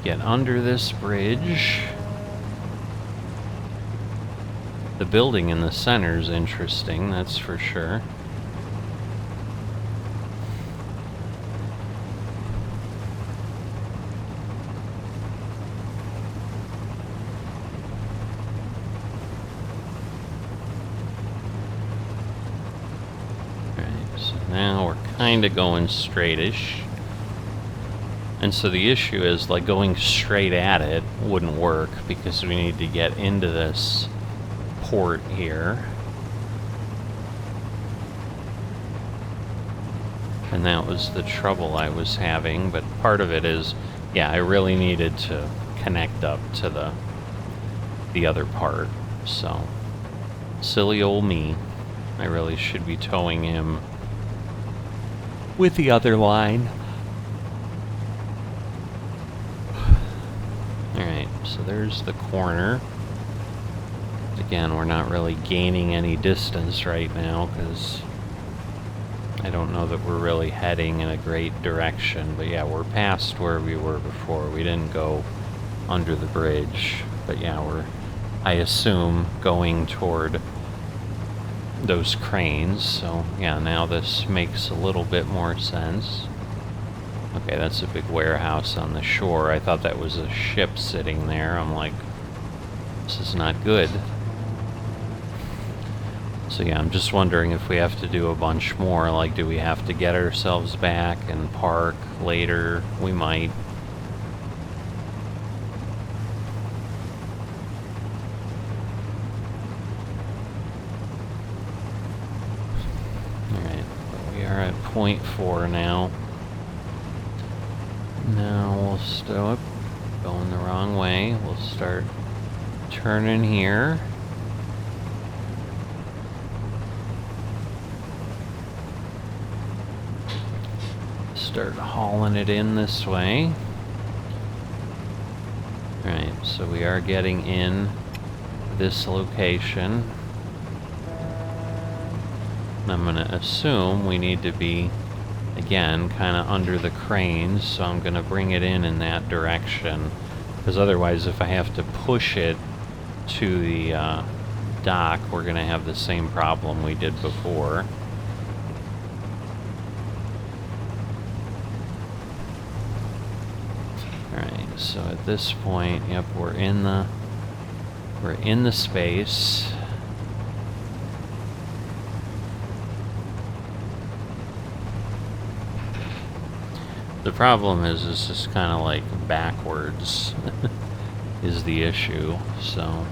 Get under this bridge. The building in the center is interesting, that's for sure. Now we're kind of going straightish. And so the issue is, like, going straight at it wouldn't work because we need to get into this port here. And that was the trouble I was having, but part of it is, yeah, I really needed to connect up to the other part, so silly old me. I really should be towing him with the other line. Alright, so there's the corner. Again, we're not really gaining any distance right now because I don't know that we're really heading in a great direction. But yeah, we're past where we were before. We didn't go under the bridge. But yeah, we're, I assume, going toward those cranes. So yeah, now this makes a little bit more sense. Okay, that's a big warehouse on the shore. I thought that was a ship sitting there. I'm like, this is not good. So yeah, I'm just wondering if we have to do a bunch more. Like, do we have to get ourselves back and park later? We might. Alright, we are at point 4 now. Now we'll stop. Going the wrong way. We'll start turning here. Start hauling it in this way. Alright, so we are getting in this location. And I'm going to assume we need to be, again, kind of under the cranes, so I'm going to bring it in that direction. Because otherwise, if I have to push it to the dock, we're going to have the same problem we did before. So at this point, yep, we're in the space. The problem is this is kind of like backwards is the issue, so.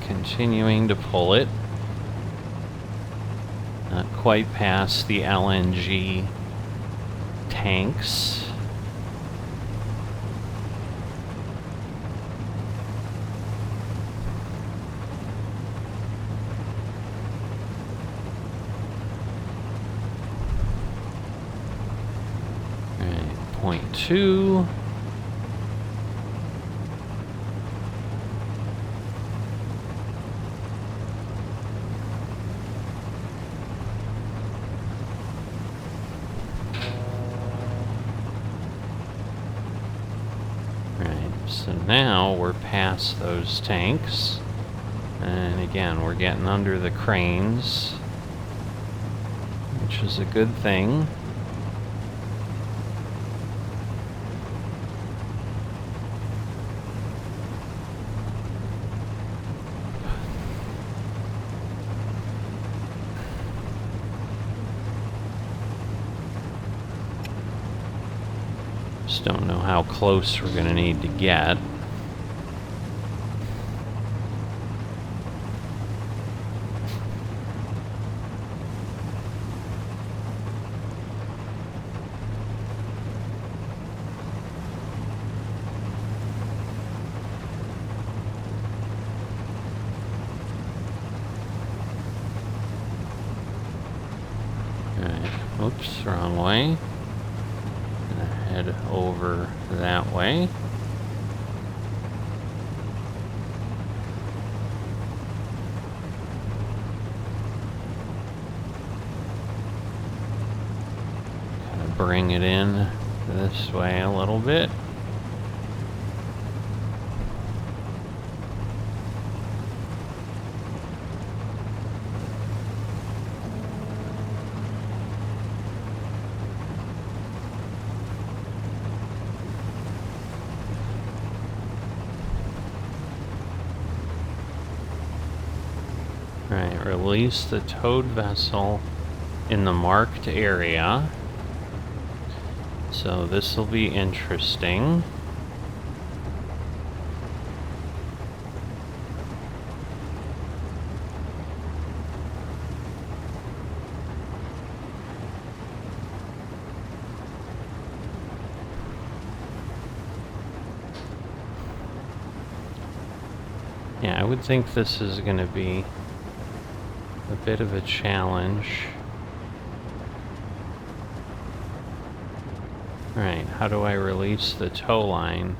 Continuing to pull it. Not quite past the LNG tanks. Alright, point 2. So now we're past those tanks, and again we're getting under the cranes, which is a good thing. Just don't know how close we're going to need to get. Alright, oops, wrong way. Head over that way. Kind of bring it in this way a little bit. Alright, release the towed vessel in the marked area. So this will be interesting. Yeah, I would think this is going to be a bit of a challenge. Alright, how do I release the tow line?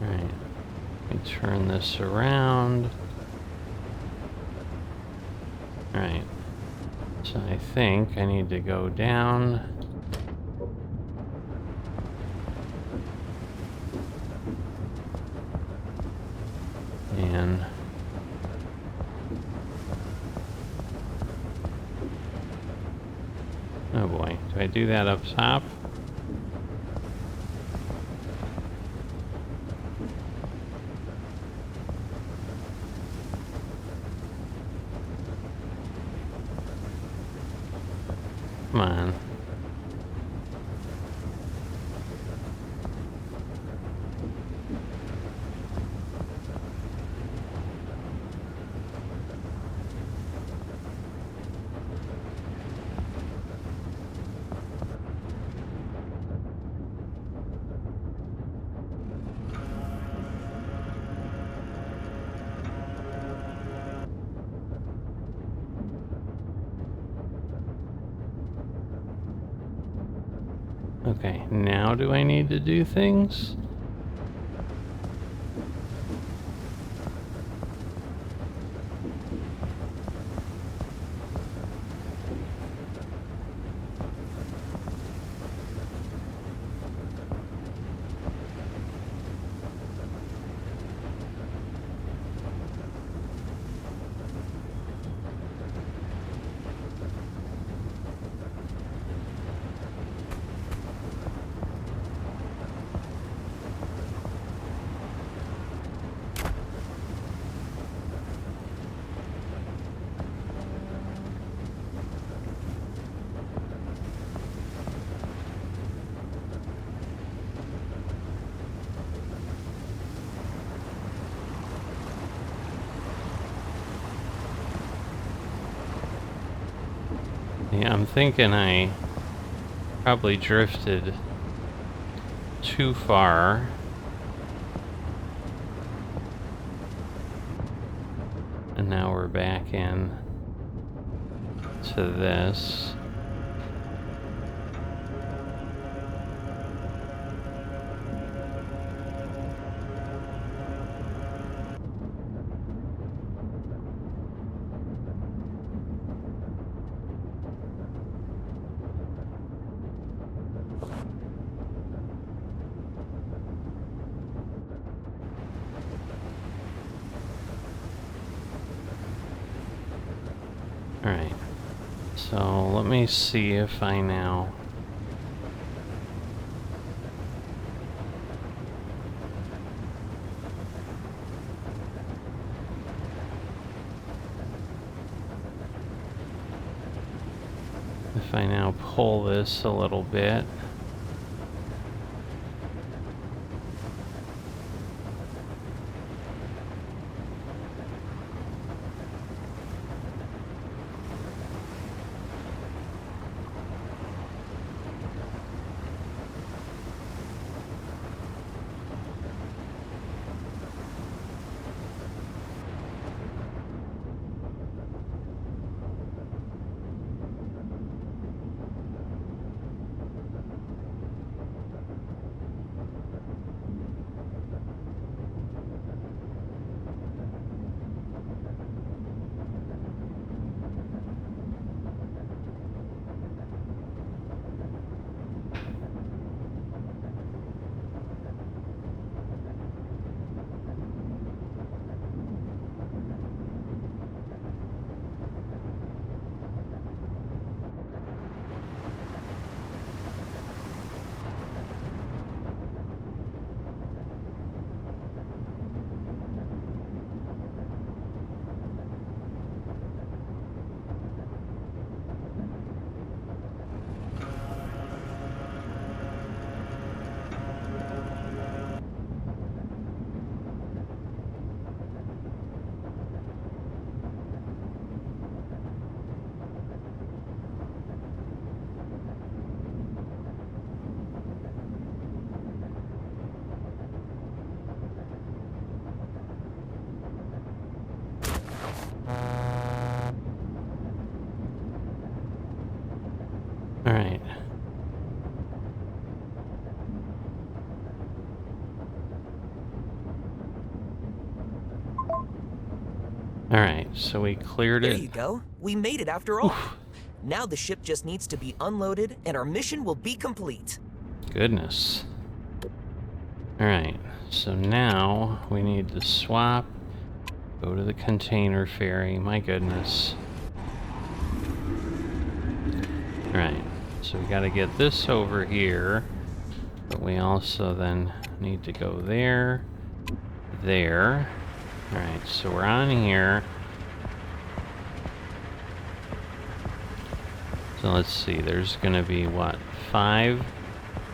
Alright, let me turn this around. Alright, so I think I need to go down. And oh boy, do I do that up top? Come on. Okay, now do I need to do things? Yeah, I'm thinking I probably drifted too far. And now we're back in to this. Alright, so let me see if I now... if I now pull this a little bit. Alright, so we cleared There it. you go. We made it after all. Now the ship just needs to be unloaded and our mission will be complete. Goodness. Alright, so now we need to swap, go to the container ferry. My goodness. Alright, so we gotta get this over here, but we also then need to go there, there. Alright, so we're on here. So let's see, there's gonna be, what, 5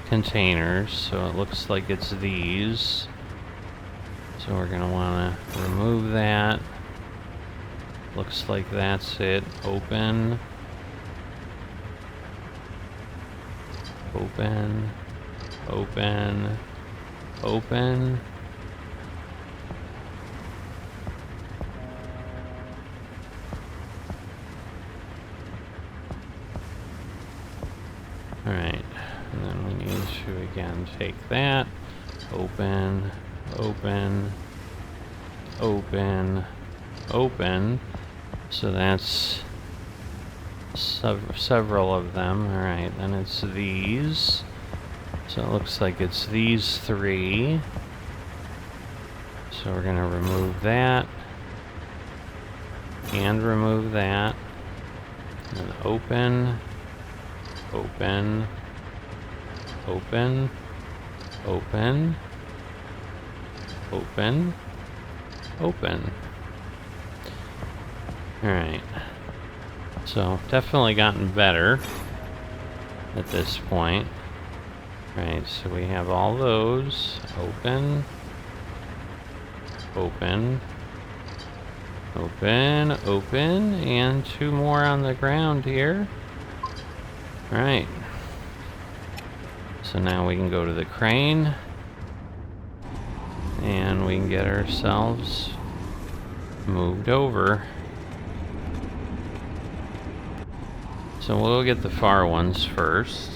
containers, so it looks like it's these. So we're gonna wanna remove that. Looks like that's it. Open. Open. Open. Open. Alright, and then we need to again take that, open, open, open, open. So that's several of them. Alright, then it's these. So it looks like it's these 3. So we're gonna remove that, and remove that, and open. Open, open, open, open, open. Alright. So, definitely gotten better at this point. Alright, so we have all those. Open, open, open, open, and 2 more on the ground here. Alright, so now we can go to the crane, and we can get ourselves moved over. So we'll get the far ones first.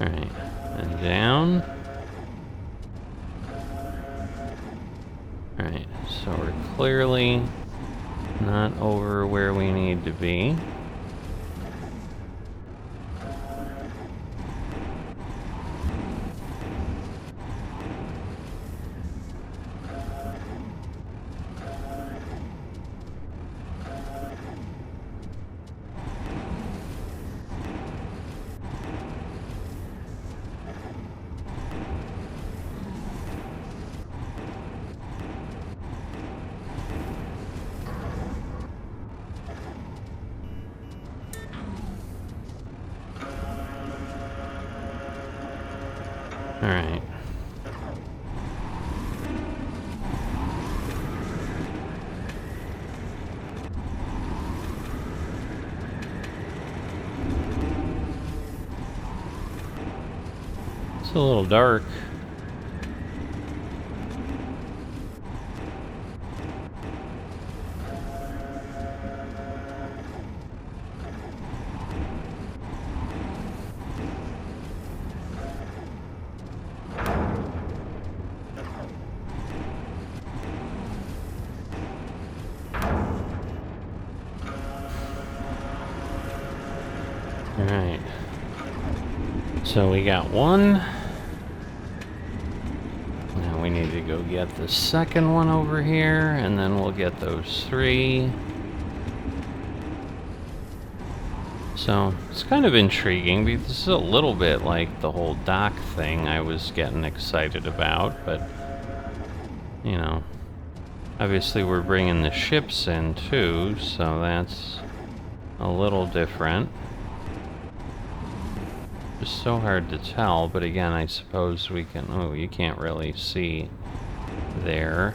Alright. And down. Alright, so we're clearly not over where we need to be. Alright. It's a little dark. Alright. So we got 1. Now we need to go get the second one over here, and then we'll get those 3. So, it's kind of intriguing, because this is a little bit like the whole dock thing I was getting excited about, but, you know, obviously we're bringing the ships in too, so that's a little different. Just so hard to tell, but again, I suppose we can... Oh, you can't really see there.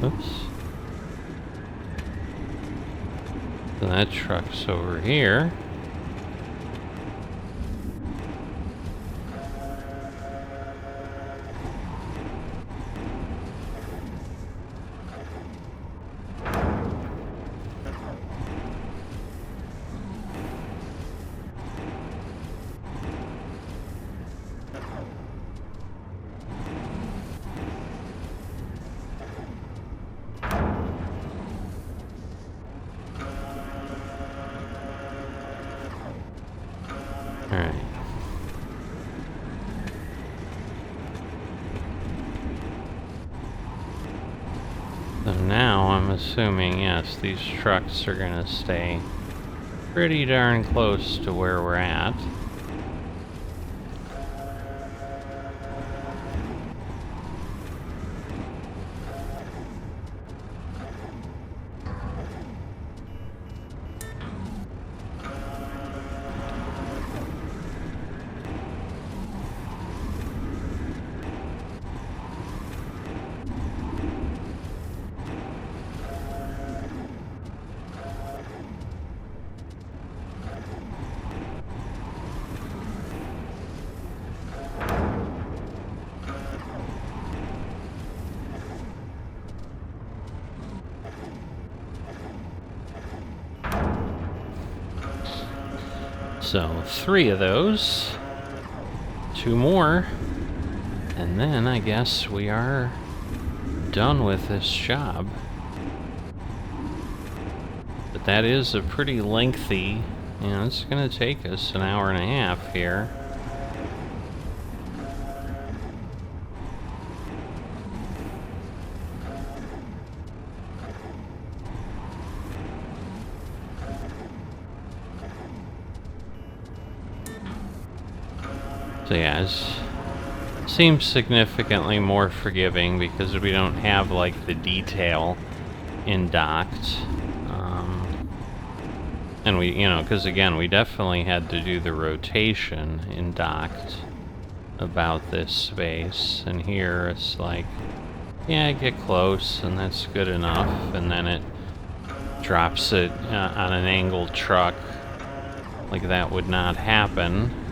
Oops. So that truck's over here. Alright. So now I'm assuming, yes, these trucks are gonna stay pretty darn close to where we're at. So 3 of those, 2 more, and then I guess we are done with this job. But that is a pretty lengthy, you know, it's going to take us an hour and a half here. So yeah, it seems significantly more forgiving because we don't have like the detail in docked. And we, you know, because again, we definitely had to do the rotation in docked about this space. And here it's like, yeah, get close and that's good enough. And then it drops it on an angled truck. Like that would not happen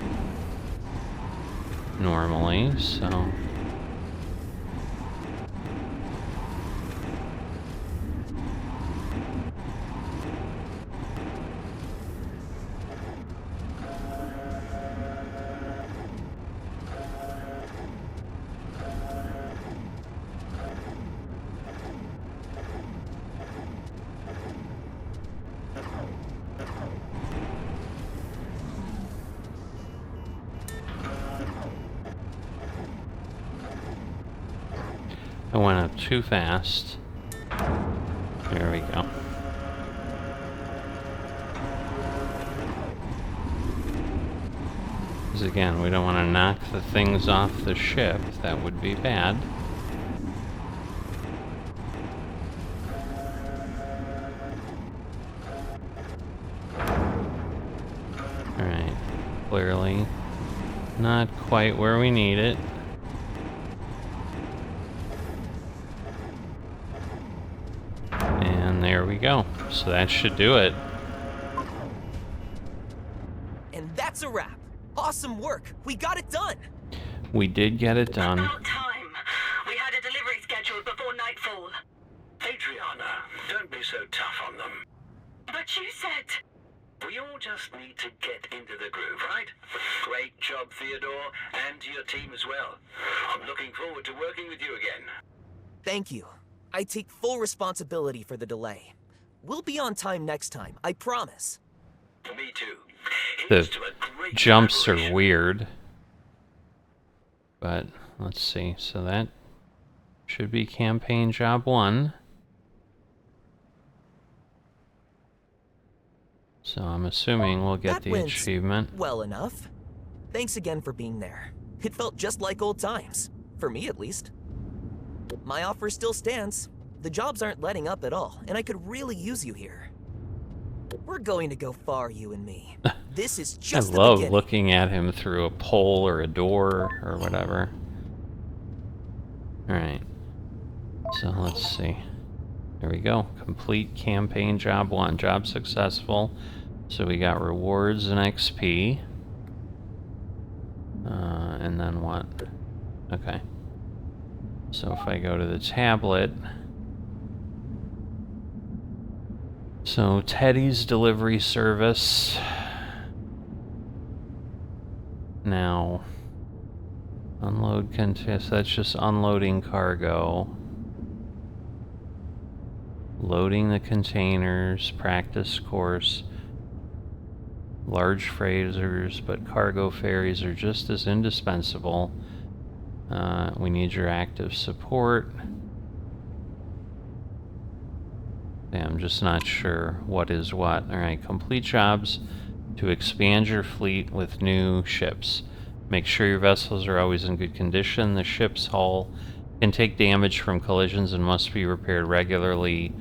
normally, so... I went up too fast. There we go. Because again, we don't want to knock the things off the ship. That would be bad. Alright. Clearly not quite where we need it. There we go. So that should do it. And that's a wrap. Awesome work. We got it done. We did get it done. About time. We had a delivery scheduled before nightfall. Adriana, don't be so tough on them. But you said... We all just need to get into the groove, right? Great job, Theodore, and to your team as well. I'm looking forward to working with you again. Thank you. I take full responsibility for the delay. We'll be on time next time, I promise. Me too. The jumps are weird. But, let's see. So that should be campaign job 1. So I'm assuming we'll get the achievement. Well enough. Thanks again for being there. It felt just like old times. For me, at least. My offer still stands. The jobs aren't letting up at all, and I could really use you here. We're going to go far, you and me. This is just the love beginning. Looking at him through a pole or a door or whatever. Alright. So let's see. There we go. Complete campaign job 1. Job successful. So we got rewards and XP. And then what? Okay. So if I go to the tablet... So Teddy's delivery service. Now... Unload contest. That's just unloading cargo. Loading the containers. Practice course. Large freighters, but cargo ferries are just as indispensable. We need your active support. Yeah, I'm just not sure what is what. Alright, complete jobs to expand your fleet with new ships. Make sure your vessels are always in good condition. The ship's hull can take damage from collisions and must be repaired regularly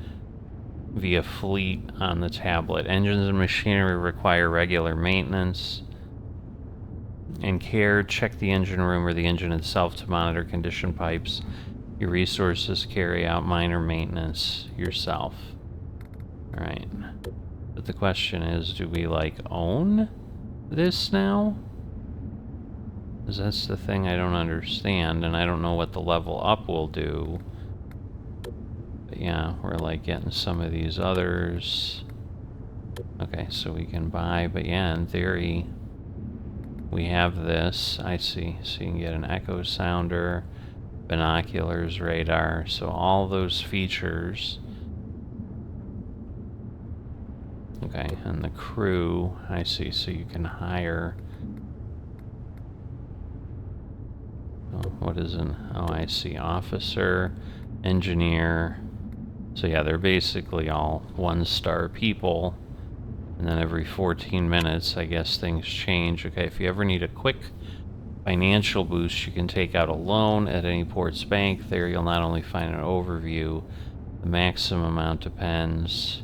via fleet on the tablet. Engines and machinery require regular maintenance and care. Check the engine room or the engine itself to monitor condition pipes. Your resources carry out minor maintenance yourself. Alright. But the question is, do we, like, own this now? Because that's the thing I don't understand, and I don't know what the level up will do. But yeah, we're, like, getting some of these others. Okay, so we can buy, but yeah, in theory, we have this. I see. So you can get an echo sounder, binoculars, radar, so all those features. Okay, and the crew, I see, so you can hire... Oh, what is an... Oh, I see, officer, engineer. So yeah, they're basically all one-star people. And then every 14 minutes, I guess things change. Okay, if you ever need a quick financial boost, you can take out a loan at any port's bank. There you'll not only find an overview, the maximum amount depends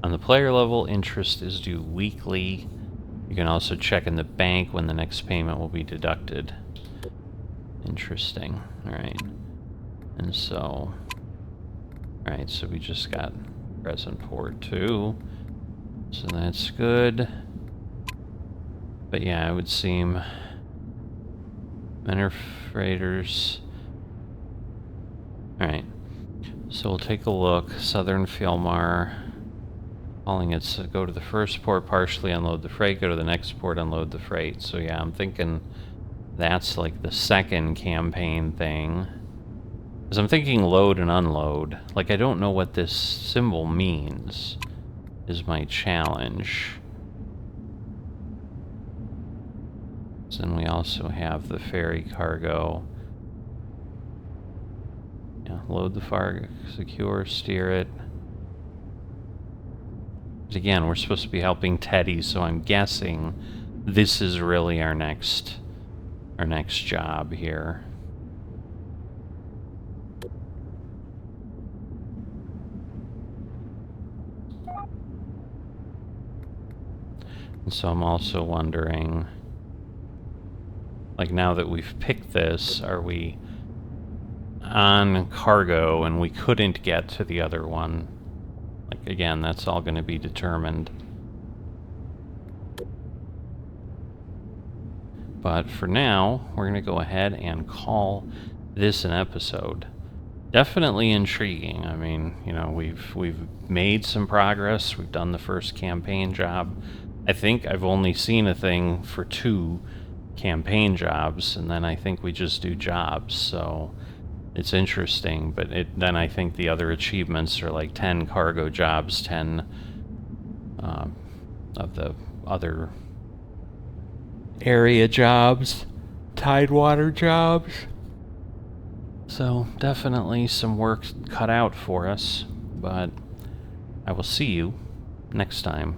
on the player level. Interest is due weekly. You can also check in the bank when the next payment will be deducted. Interesting. Alright. And so... Alright, so we just got present port 2. So that's good. But yeah, it would seem... Menor freighters... Alright. So we'll take a look. Southern Filmar. Calling it, so go to the first port, partially unload the freight, go to the next port, unload the freight. So yeah, I'm thinking that's like the second campaign thing. Because I'm thinking load and unload. Like, I don't know what this symbol means, is my challenge. So then we also have the ferry cargo. Yeah, load the far, secure, steer it. Again, we're supposed to be helping Teddy, so I'm guessing this is really our next job here. And so I'm also wondering, like, now that we've picked this, are we on cargo and we couldn't get to the other one? Like, again, that's all going to be determined. But for now, we're going to go ahead and call this an episode. Definitely intriguing. I mean, you know, we've made some progress. We've done the first campaign job. I think I've only seen a thing for 2 campaign jobs, and then I think we just do jobs, so it's interesting. But then I think the other achievements are like 10 cargo jobs, 10 of the other area jobs, Tidewater jobs. So definitely some work cut out for us, but I will see you next time.